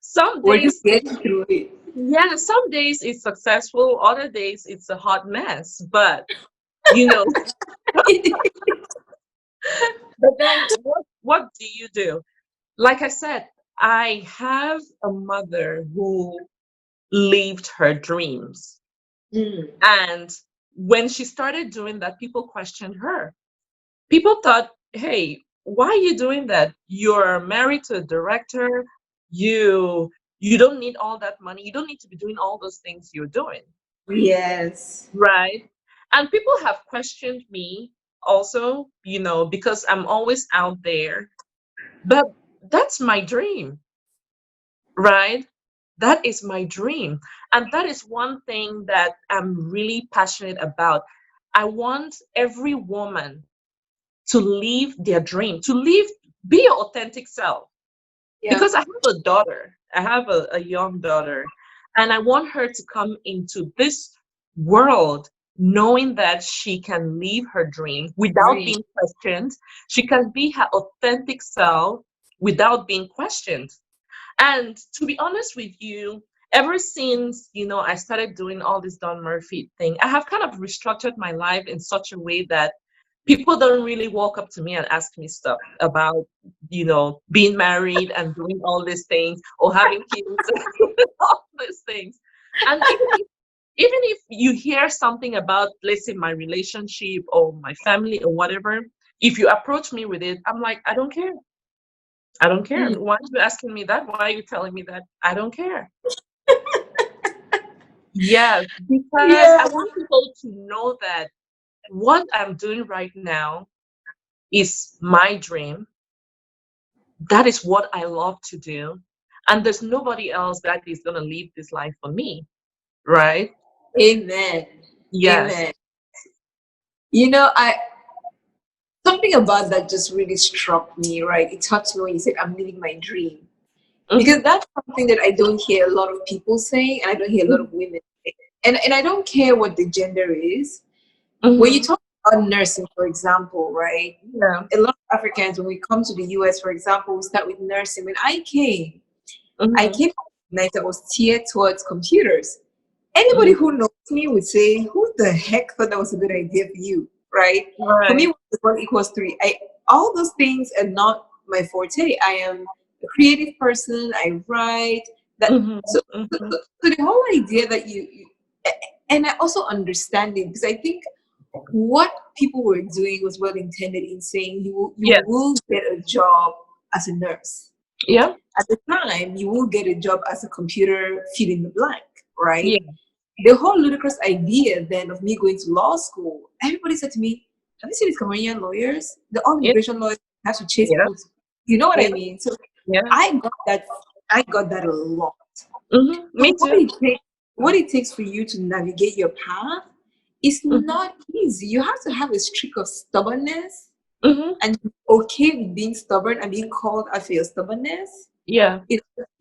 Some we're just days, getting through it. yeah, some days it's successful, other days it's a hot mess. But you know, but then what do you do? Like I said, I have a mother who lived her dreams. Mm. And when she started doing that, people questioned her. People thought, hey, why are you doing that? You're married to a director. You don't need all that money. You don't need to be doing all those things you're doing. Yes. Right. And people have questioned me also, because I'm always out there. But that's my dream, right? That is my dream. And that is one thing that I'm really passionate about. I want every woman to live their dream, be your authentic self. Yeah. Because I have a daughter, I have a young daughter, and I want her to come into this world knowing that she can live her dream without Dream. being questioned. She can be her authentic self without being questioned. And to be honest with you, ever since, I started doing all this Don Murphy thing, I have kind of restructured my life in such a way that people don't really walk up to me and ask me stuff about, being married and doing all these things or having kids, all these things. And even if you hear something about, let's say, my relationship or my family or whatever, if you approach me with it, I'm like, I don't care. I don't care. Mm. Why are you asking me that? Why are you telling me that? I don't care. Yes, because I Yeah. want people to know that what I'm doing right now is my dream. That is what I love to do. And there's nobody else that is going to live this life for me, right? Amen. Yes. Amen. I something about that just really struck me, right? It touched me when you said, I'm living my dream. Because Mm-hmm. that's something that I don't hear a lot of people saying, and I don't hear a lot of women say. And I don't care what the gender is. When you Mm-hmm. talk about nursing, for example, right? Yeah. A lot of Africans, when we come to the US, for example, we start with nursing. When I Mm-hmm. came from a night that was geared towards computers. Anybody Mm-hmm. who knows me would say, "Who the heck thought that was a good idea for you?" Right? For me, Right. 1 = 3. All those things are not my forte. I am a creative person. I write. That Mm-hmm. so, so, Mm-hmm. so so the whole idea that and I also understand it because I think what people were doing was well intended in saying you Yes. will get a job as a nurse. Yeah. At the time, you will get a job as a computer fill in the blank, right? Yeah. The whole ludicrous idea then of me going to law school, everybody said to me, have you seen these Cameroonian lawyers? The all Yeah. immigration lawyers have to chase Yeah. people. You know what Yeah. I mean? So Yeah. I got that. I got that a lot. Mm-hmm. So Me too. what it takes for you to navigate your path is Mm-hmm. not easy. You have to have a streak of stubbornness Mm-hmm. and be okay with being stubborn and being called out for your stubbornness Yeah.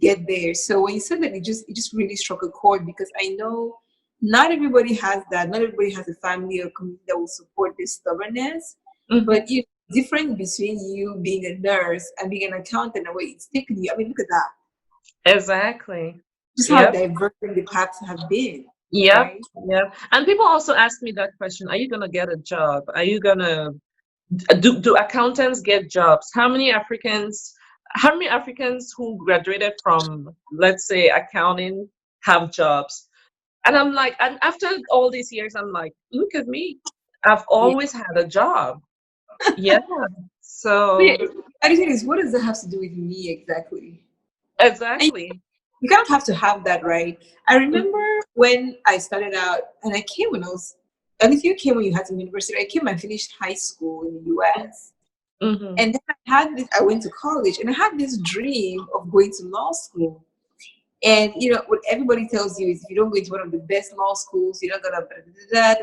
get there. So when you said that, it just really struck a chord because I know not everybody has that. Not everybody has a family or community that will support this stubbornness. Mm-hmm. But different between you being a nurse and being an accountant and what it's taken you. I mean, look at that. Exactly. Just how Yep. divergent the paths have been, Yep. right? Yep. And people also ask me that question: are you gonna get a job? Are you gonna do accountants get jobs? How many Africans who graduated from, let's say, accounting have jobs? And I'm like, and after all these years, I'm like, look at me. I've Yeah. always had a job. Yeah. But yeah, So I think is what does that have to do with me exactly? And exactly. you kind of have to have that, right? I remember when I started out, and I came when I was, at least you came when you had some university. I came when I finished high school in the US. Mm-hmm. And then I went to college and I had this dream of going to law school. And you know what everybody tells you is if you don't go into one of the best law schools, you're not gonna da.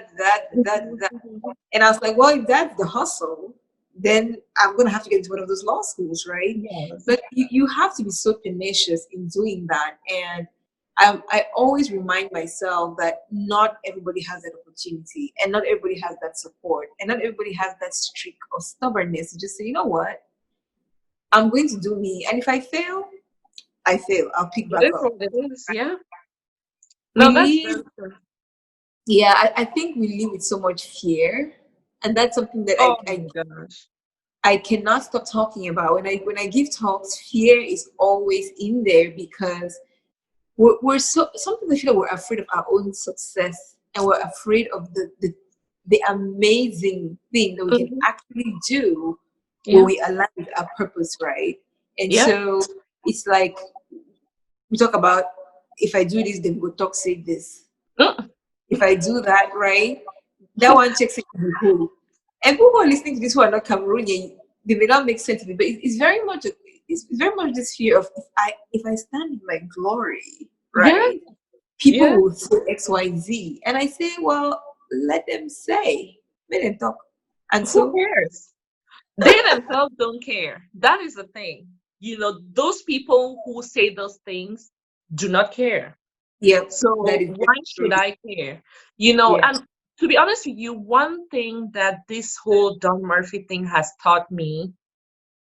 And I was like, well, if that's the hustle, then I'm gonna have to get into one of those law schools, right? Yes. But you have to be so tenacious in doing that. And I always remind myself that not everybody has that opportunity, and not everybody has that support, and not everybody has that streak of stubbornness to just say, you know what, I'm going to do me, and if I fail, I fail. I'll pick It back is up. what it is. Yeah. We No, that's live, very true. yeah, I think we live with so much fear, and that's something that Oh my gosh. I cannot stop talking about. When I give talks, fear is always in there because we're so sometimes I feel like we're afraid of our own success, and we're afraid of the amazing thing that we can Mm-hmm. actually do when Yeah. we align with our purpose, right? And Yeah. so it's like we talk about, if I do this, then go talk say this. Mm. If I do that, right, that one checks it in the whole. And people who are listening to this who are not Cameroonian, they may not make sense to me, but it's very much it's very much this fear of if I stand in my glory, Yeah. right, people Yeah. will say XYZ. And I say, well, let them say, let them talk. And Who so cares? They themselves don't care. That is the thing. Those people who say those things do not care. yep, that So is why very should true. I care? Yeah. And to be honest with you, one thing that this whole Don Murphy thing has taught me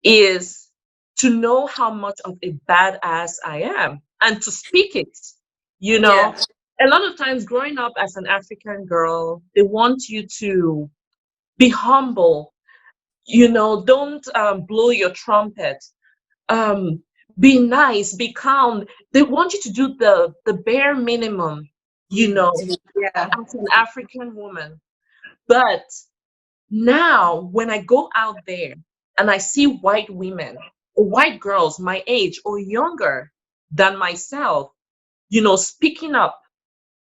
is to know how much of a badass I am and to speak it. You Yeah. know, a lot of times growing up as an African girl, they want you to be humble. Don't blow your trumpet. Um, be nice, be calm. They want you to do the bare minimum, you know, Yeah. as an African woman. But now, when I go out there and I see white women or white girls my age or younger than myself, speaking up,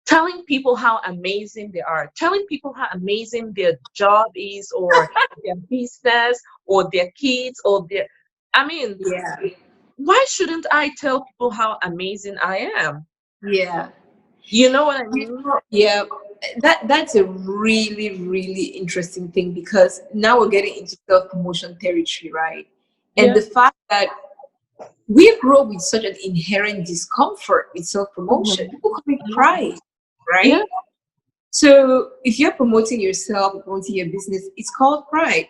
telling people how amazing they are, telling people how amazing their job is or their business or their kids I mean, Yeah. why shouldn't I tell people how amazing I am? Yeah. You know what I mean? Yeah, that's a really, really interesting thing because now we're getting into self-promotion territory, right? And Yeah. the fact that we grow with such an inherent discomfort with self-promotion, Mhm. people call it Mhm. pride, Yeah. right? So if you're promoting yourself, promoting your business, it's called pride.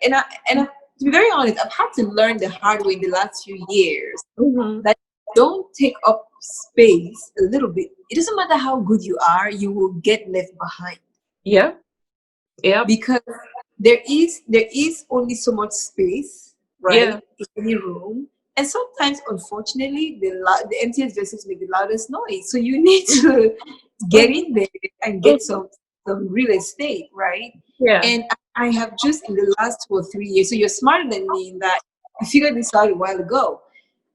To be very honest, I've had to learn the hard way in the last few years Hmm. that don't take up space a little bit. It doesn't matter how good you are, you will get left behind Yeah. Yep. because there is only so much space, Yeah. right, in any room. And sometimes, unfortunately, the emptiest vessels make the loudest noise. So you need to get Hmm. in there and get Hmm. some real estate, right? Yeah. And I have just in the last 2 or 3 years. So you're smarter than me in that you figured this out a while ago.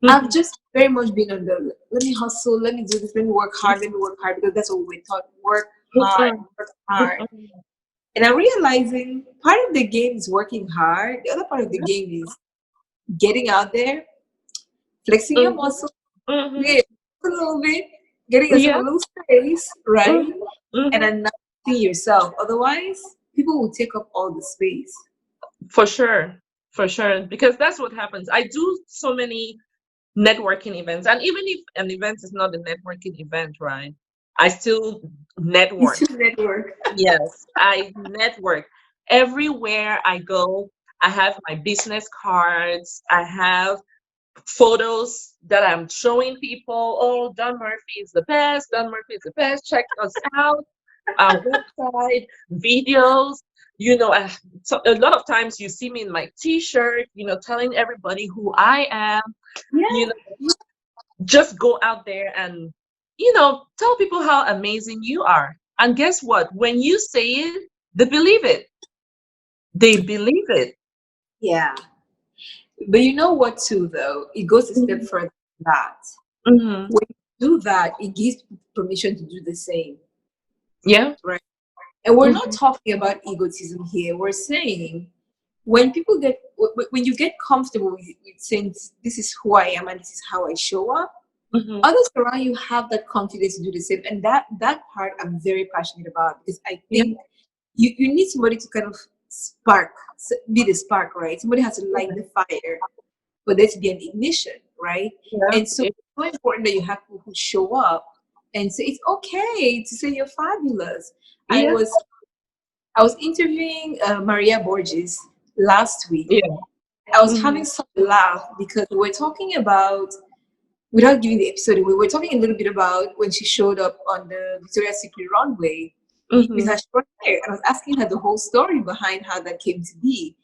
I've Hmm. just very much been on the let me hustle, let me do this, let me work hard because that's what we're taught. Hmm. Work hard. And I'm realizing part of the game is working hard. The other part of the game is getting out there, flexing your Hmm. muscle, Hmm. yeah, a little bit, getting yourself a Yeah. little space, right? Hmm. And Hmm. announcing yourself. Otherwise, people will take up all the space. For sure. For sure. Because that's what happens. I do so many networking events. And even if an event is not a networking event, right? I still It's network. your network. Yes, I network. Everywhere I go, I have my business cards. I have photos that I'm showing people. Oh, Don Murphy is the best. Don Murphy is the best. Check us out. Our website, videos. So a lot of times you see me in my T-shirt. Telling everybody who I am. You Yeah. know, just go out there and tell people how amazing you are. And guess what? When you say it, they believe it. They believe it. Yeah. But you know what, too, though? It goes a step Mhm. further than that. Mhm. When do that, it gives permission to do the same, Yeah. right? And we're not Mhm. talking about egotism here. We're saying when people get when you get comfortable with saying this is who I am and this is how I show up, Mhm. others around you have that confidence to do the same. And that part I'm very passionate about, because I Yeah. think you need somebody to kind of be the spark, right? Somebody has to light the fire for there to be an ignition, right? Yeah. And so it's so important that you have people who show up and say it's okay to say you're fabulous. I Yeah. was I was interviewing Maria Borges last week. Yeah. I was Mhm. having such a laugh because we were talking about, without giving the episode away, we were talking a little bit about when she showed up on the Victoria's Secret runway with Mhm. her short hair. And I was asking her the whole story behind how that came to be.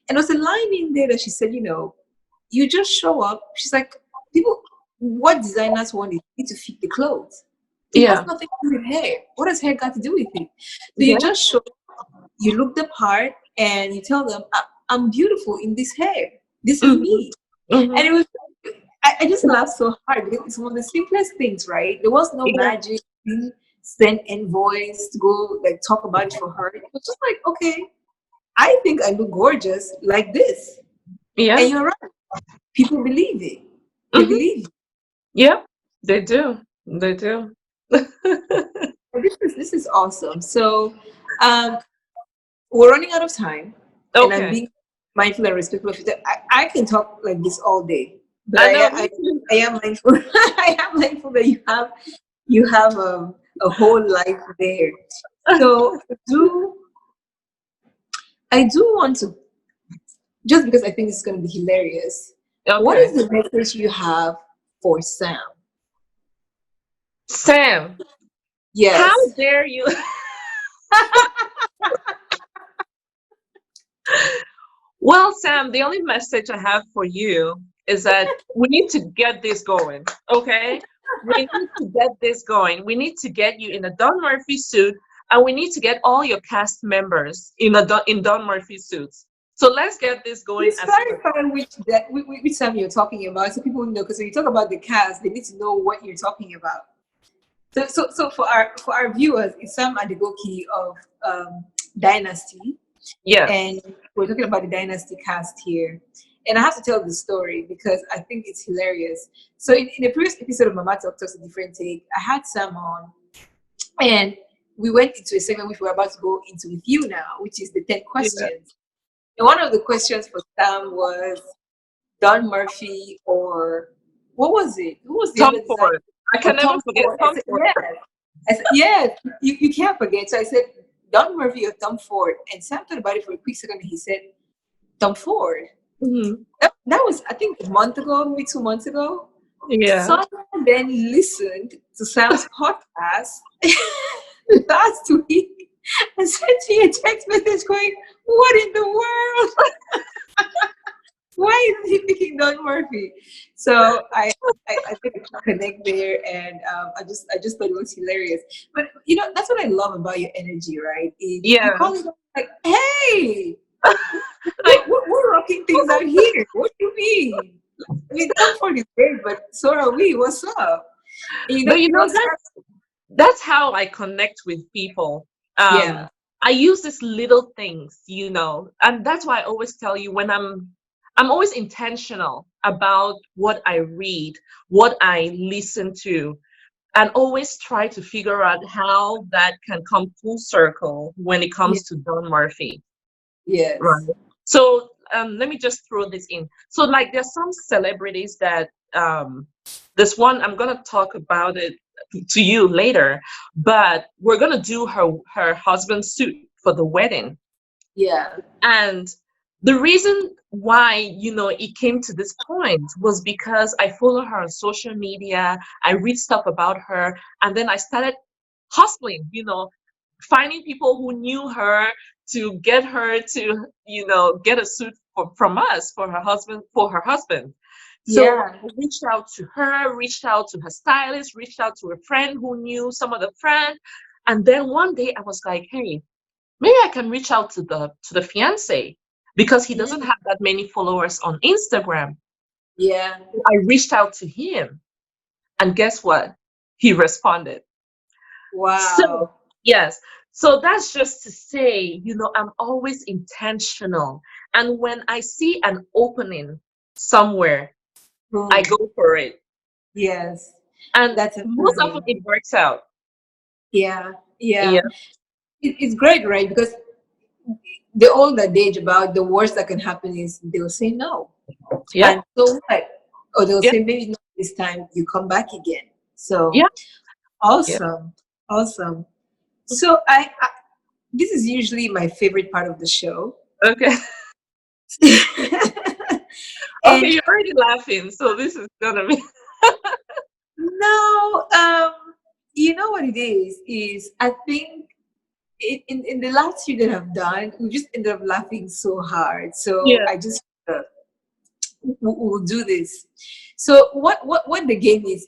And there was a line in there that she said, you just show up. She's like, people, what designers want is you need to fit the clothes. It has Yeah. nothing to do with hair. What has hair got to do with it? So you Yeah. just show, you look the part, and you tell them, I'm beautiful in this hair. This is Mhm. me. And Mhm. it was, I just laughed so hard because it's one of the simplest things, right? There was no Yeah. magic. Didn't send envoys to go like talk about it for her. It was just like, okay, I think I look gorgeous like this. And Yeah. you're right. People believe it. They Mhm. believe it. Yeah. They do. They do. This is awesome. So we're running out of time, and I'm Okay. being mindful and respectful of it. I can talk like this all day, but I I know. I, I am mindful. I am mindful that you have a whole life there. So I do want to, just because I think it's going to be hilarious. What is Okay. the message you have for Sam? Sam, how Yes. dare you? Well, Sam, the only message I have for you is that we need to get this going, okay? We need to get this going. We need to get you in a Don Murphy suit, and we need to get all your cast members in Don Murphy suits. So let's get this going Please as soon as. clarify which Sam you're talking about, so people know. Because when you talk about the cast, they need to know what you're talking about. So for our viewers, it's Sam Adegoke of Dynasty, and Yes. we're talking about the Dynasty cast here. And I have to tell the story because I think it's hilarious. So in a previous episode of Mama Talks a Different Take, I had Sam on, and we went into a segment which we're about to go into with you now, which is the 10 Yeah. questions. And one of the questions for Sam was Don Murphy, or what was it? Who was the Tom other designer? Ford. I Or can never Tom forget Ford. I Tom said, Ford. yes. I said, yes, you can't forget. So I said, Don Murphy or Tom Ford. And Sam thought about it for a quick second and he said, Tom Ford. Mhm. That was, I think, a month ago, maybe 2 months ago. Yeah. Someone then listened to Sam's podcast last week and sent me a text message going, what in the world? Why is he picking Don Murphy? So I think it's a connect there, and I just thought it was hilarious. But that's what I love about your energy, right? Is you Yeah. call it like, hey, Like, we're rocking things out here. What do you mean? I mean, comfort is great, but so are we. What's up? And but Sam, that's how I connect with people. yeah, I use these little things, and that's why I always tell you when I'm always intentional about what I read, what I listen to, and always try to figure out how that can come full circle when it yeah, comes to Don Murphy. yes, Right. So let me just throw this in. So like there's some celebrities that this one I'm gonna talk about it to you later, but we're gonna do her husband's suit for the wedding. yeah, And the reason why, it came to this point was because I follow her on social media, I read stuff about her, and then I started hustling, finding people who knew her to get her to, get a suit from us for her husband. So yeah, I reached out to her, reached out to her stylist, reached out to a friend who knew some of the friends. And then one day I was like, hey, maybe I can reach out to the fiance because he doesn't mm, have that many followers on Instagram. yeah. I reached out to him, and guess what? he responded. Wow. So, yes. So that's just to say, I'm always intentional. And when I see an opening somewhere, I Boom. go for it. Yes. And That's most often amazing. it works out. Yeah. Yeah. Yeah. It's great, right? Because the old adage about the worst that can happen is they'll say no. Yeah. And so what? Or they'll Yeah. say maybe not this time, you come back again. So Yeah. Yeah. awesome. Awesome. So I this is usually my favorite part of the show. Okay. Okay, And you're already laughing, so this is gonna be no, you know what it is I think in the last few that I've done, we just ended up laughing so hard. So yeah. I just we'll do this. So what the game is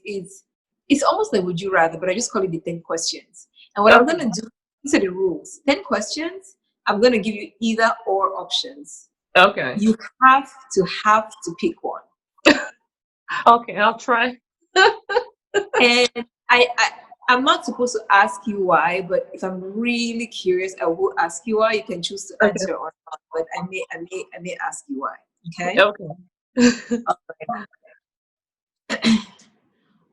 it's almost like would you rather, but I just call it the 10 questions. And what I'm Okay. gonna do, these are the rules. 10 questions, I'm gonna give you either or options. Okay. You have to pick one. Okay, I'll try. And I'm not supposed to ask you why, but if I'm really curious, I will ask you why. You can choose to Okay. answer or not, but I may ask you why. Okay. Okay.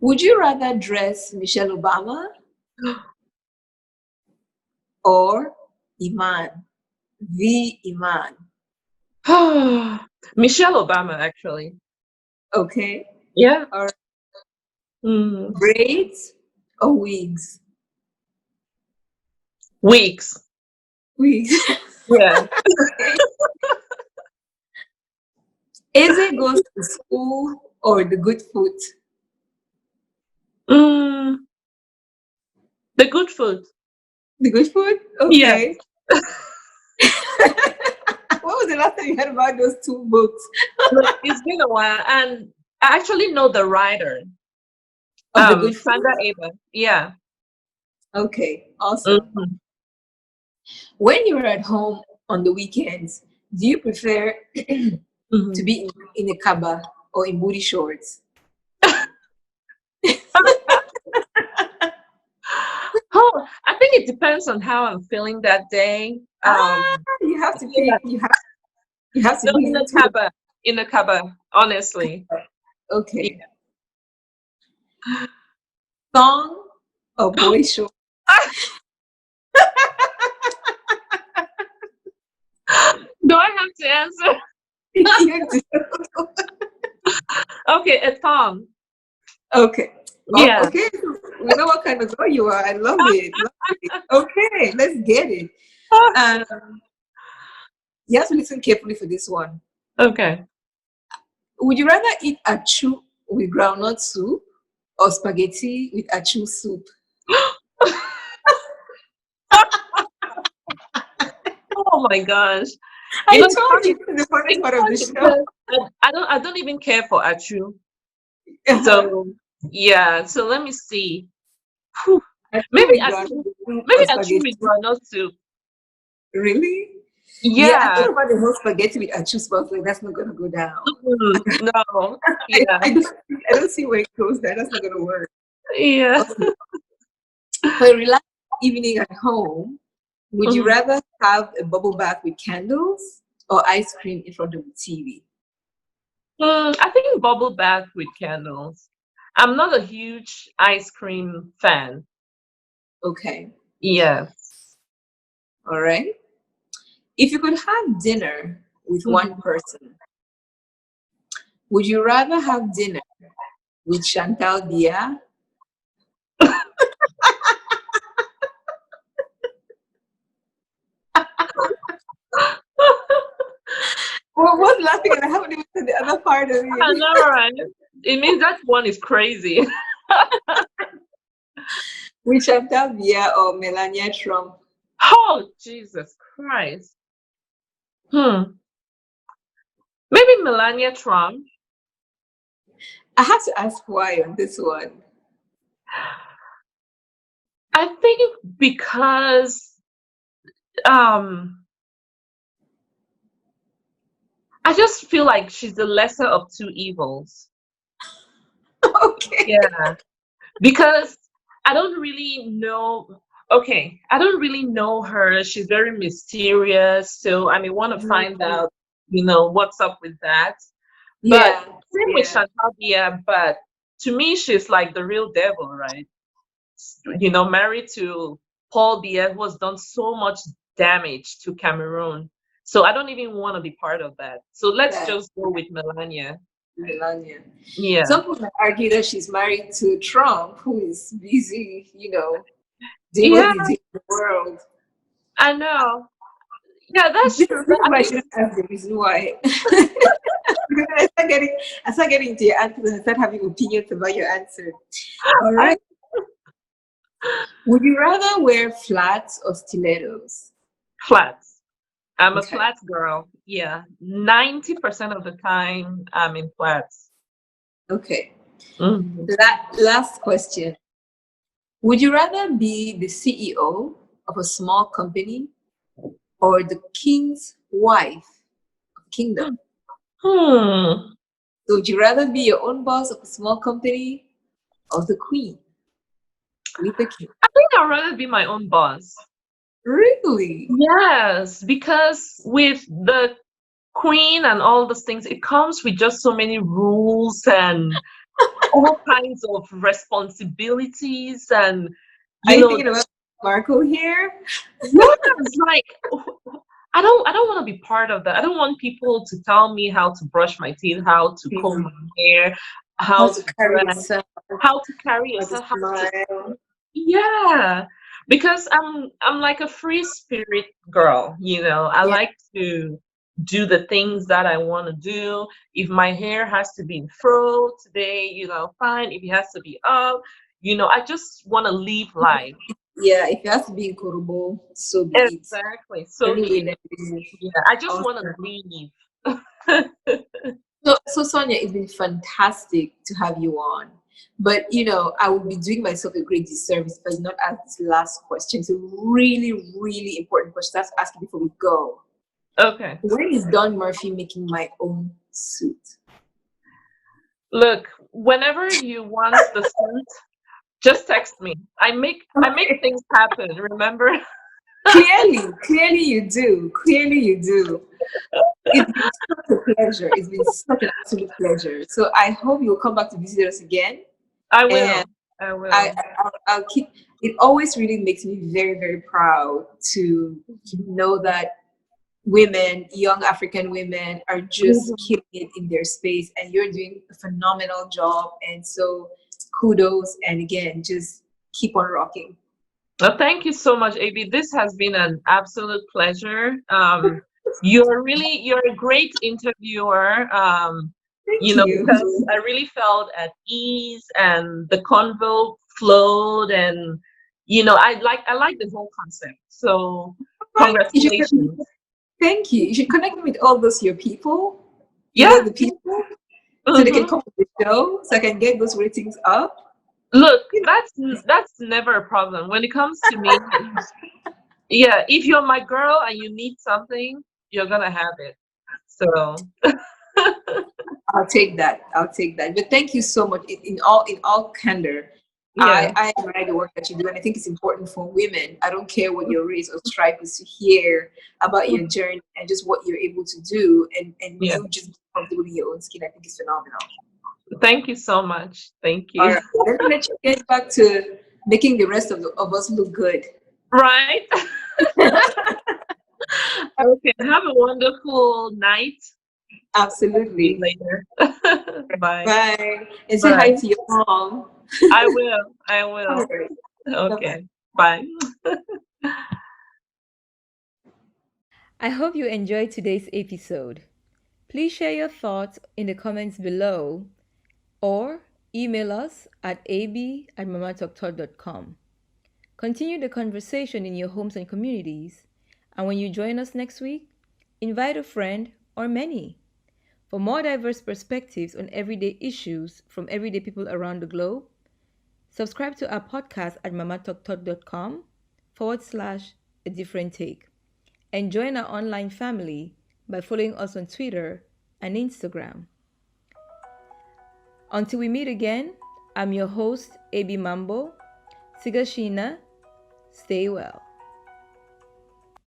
Would you rather dress Michelle Obama or Iman? The Iman. Michelle Obama, actually. Okay. Yeah. Or Mm. braids or wigs? Weeks. Wigs. Yeah. Eze goes to school or the good foot? Mm. The good food. The good foot? Yeah. Okay. What was the last time you heard about those two books? Look, it's been a while, and I actually know the writer, Of the good foot? Sandra Ava. Yeah. Okay, awesome. Mhm. When you're at home on the weekends, do you prefer to Mhm. be in a kaba or in booty shorts? Oh, I think it depends on how I'm feeling that day. You have to Yeah. pick. You have to No, be into it. in the Kaaba, honestly. Okay, Yeah. thong or boy shorts? Do I have to answer? You do. Okay, a thumb. Okay. Oh, Yeah. okay. We know what kind of girl you are. I love it. Love it. Okay, let's get it. Um, you have to listen carefully for this one. Okay. Would you rather eat achu with groundnut soup or spaghetti with achu soup? Oh my gosh. I It's told you funny. this is the funniest It's part of the funny show. because I don't even care for Achu. Uh-huh. So yeah. So let me see. Whew. Achu Maybe with Achu. groundnut soup Maybe or Achu spaghetti. with granite soup. Really? Yeah, I Yeah. thought about the whole spaghetti with achu sauce. Like that's not gonna go down. No. I, Yeah. I, don't, I don't see where it goes there. That's not gonna work. Yeah. Okay. For a relaxed evening at home, would you Mhm. rather have a bubble bath with candles or ice cream in front of the TV? I think bubble bath with candles. I'm not a huge ice cream fan. Okay. Yes. All right. If you could have dinner with one Mhm. person, would you rather have dinner with Chantal Dia? Well, what's laughing and I haven't even said the other part of I it. know, right? It means that one is crazy. With Chantal Dia or Melania Trump? Oh, Jesus Christ. Hmm. Maybe Melania Trump. I have to ask why on this one. I think because um I just feel like she's the lesser of two evils. Okay. Yeah. Because I don't really know. Okay, I don't really know her. She's very mysterious, so I may want to find Mhm. out, what's up with that. But Yeah, same with yeah, Chantal Dia, but to me, she's like the real devil, right? Married to Paul Biya, who has done so much damage to Cameroon. So I don't even want to be part of that. So let's yeah, just go with Melania. Melania. Yeah. Some people might argue that she's married to Trump, who is busy, doing what Yeah, he's doing in the world. I know. Yeah, that's This true. But is I why I think shouldn't ask the reason why. Because I start getting into your answers and I start having opinions about your answer. All I right. Would you rather wear flats or stilettos? flats. I'm a Okay. flats girl. Yeah. 90% of the time I'm in flats. Okay. Mhm. Last question. Would you rather be the CEO of a small company or the king's wife of kingdom? Hmm. So would you rather be your own boss of a small company or the queen with the king? I think I'd rather be my own boss. Really? Yes, because with the queen and all those things, it comes with just so many rules and all kinds of responsibilities and Are you you know thinking about Marco here? yes, like I don't want to be part of that. I don't want people to tell me how to brush my teeth, how to comb my hair, How how to to carry dress, yourself, how to carry how to yourself, how to smile. yeah, because I'm like a free spirit girl, I Yeah, like to do the things that I want to do. If my hair has to be in fro today, fine. If it has to be up, I just want to live life. yeah. If it has to be in Korobo, so be it. Exactly. So be Anyway, it. let it is. Yeah, I just want to Awesome. leave. So Sonia, it's been fantastic to have you on. But I would be doing myself a great disservice if I did not ask this last question. It's a really, really important question. That's ask you before we go. Okay. When is Don Murphy making my own suit? Look, whenever you want the suit, just text me. I make Okay. things happen, remember? Clearly you do. Clearly you do. It's been such a pleasure. It's been such an absolute pleasure. So I hope you'll come back to visit us again. I And will. I will. I'll keep. It always really makes me very, very proud to know that women, young African women, are just Mhm. killing it in their space, and you're doing a phenomenal job. And so, kudos. And again, just keep on rocking. Well, thank you so much, AB. This has been an absolute pleasure. You're a great interviewer. Thank Because you. I really felt at ease and the convo flowed and I like the whole concept. So Right? congratulations. Thank you. You should connect me with all those your people. Yeah. The people, so they can hmm come to the show, so I can get those ratings up. Look, that's never a problem. When it comes to me, yeah, if you're my girl and you need something, you're gonna have it. So I'll take that. I'll take that. But thank you so much. In all candor, yeah. I admire the work that you do, and I think it's important for women. I don't care what your race or stripe is to hear about your journey and just what you're able to do, and Yeah. you just be comfortable in your own skin. I think it's phenomenal. Thank you so much. Thank All you. right, let me let you get back to making the rest of us look good. Right? Okay. Have a wonderful night. See you Absolutely. later. Bye. Bye. And say hi Bye. to your mom. I will. I All will. right. Bye bye. Okay. Bye. I hope you enjoyed today's episode. Please share your thoughts in the comments below or email us at ab@mamatalktalk.com. Continue the conversation in your homes and communities. And when you join us next week, invite a friend or many. For more diverse perspectives on everyday issues from everyday people around the globe, subscribe to our podcast at mamatalktalk.com/a different take. And join our online family by following us on Twitter and Instagram. Until we meet again, I'm your host, AB Mambo, Tigashina, stay well.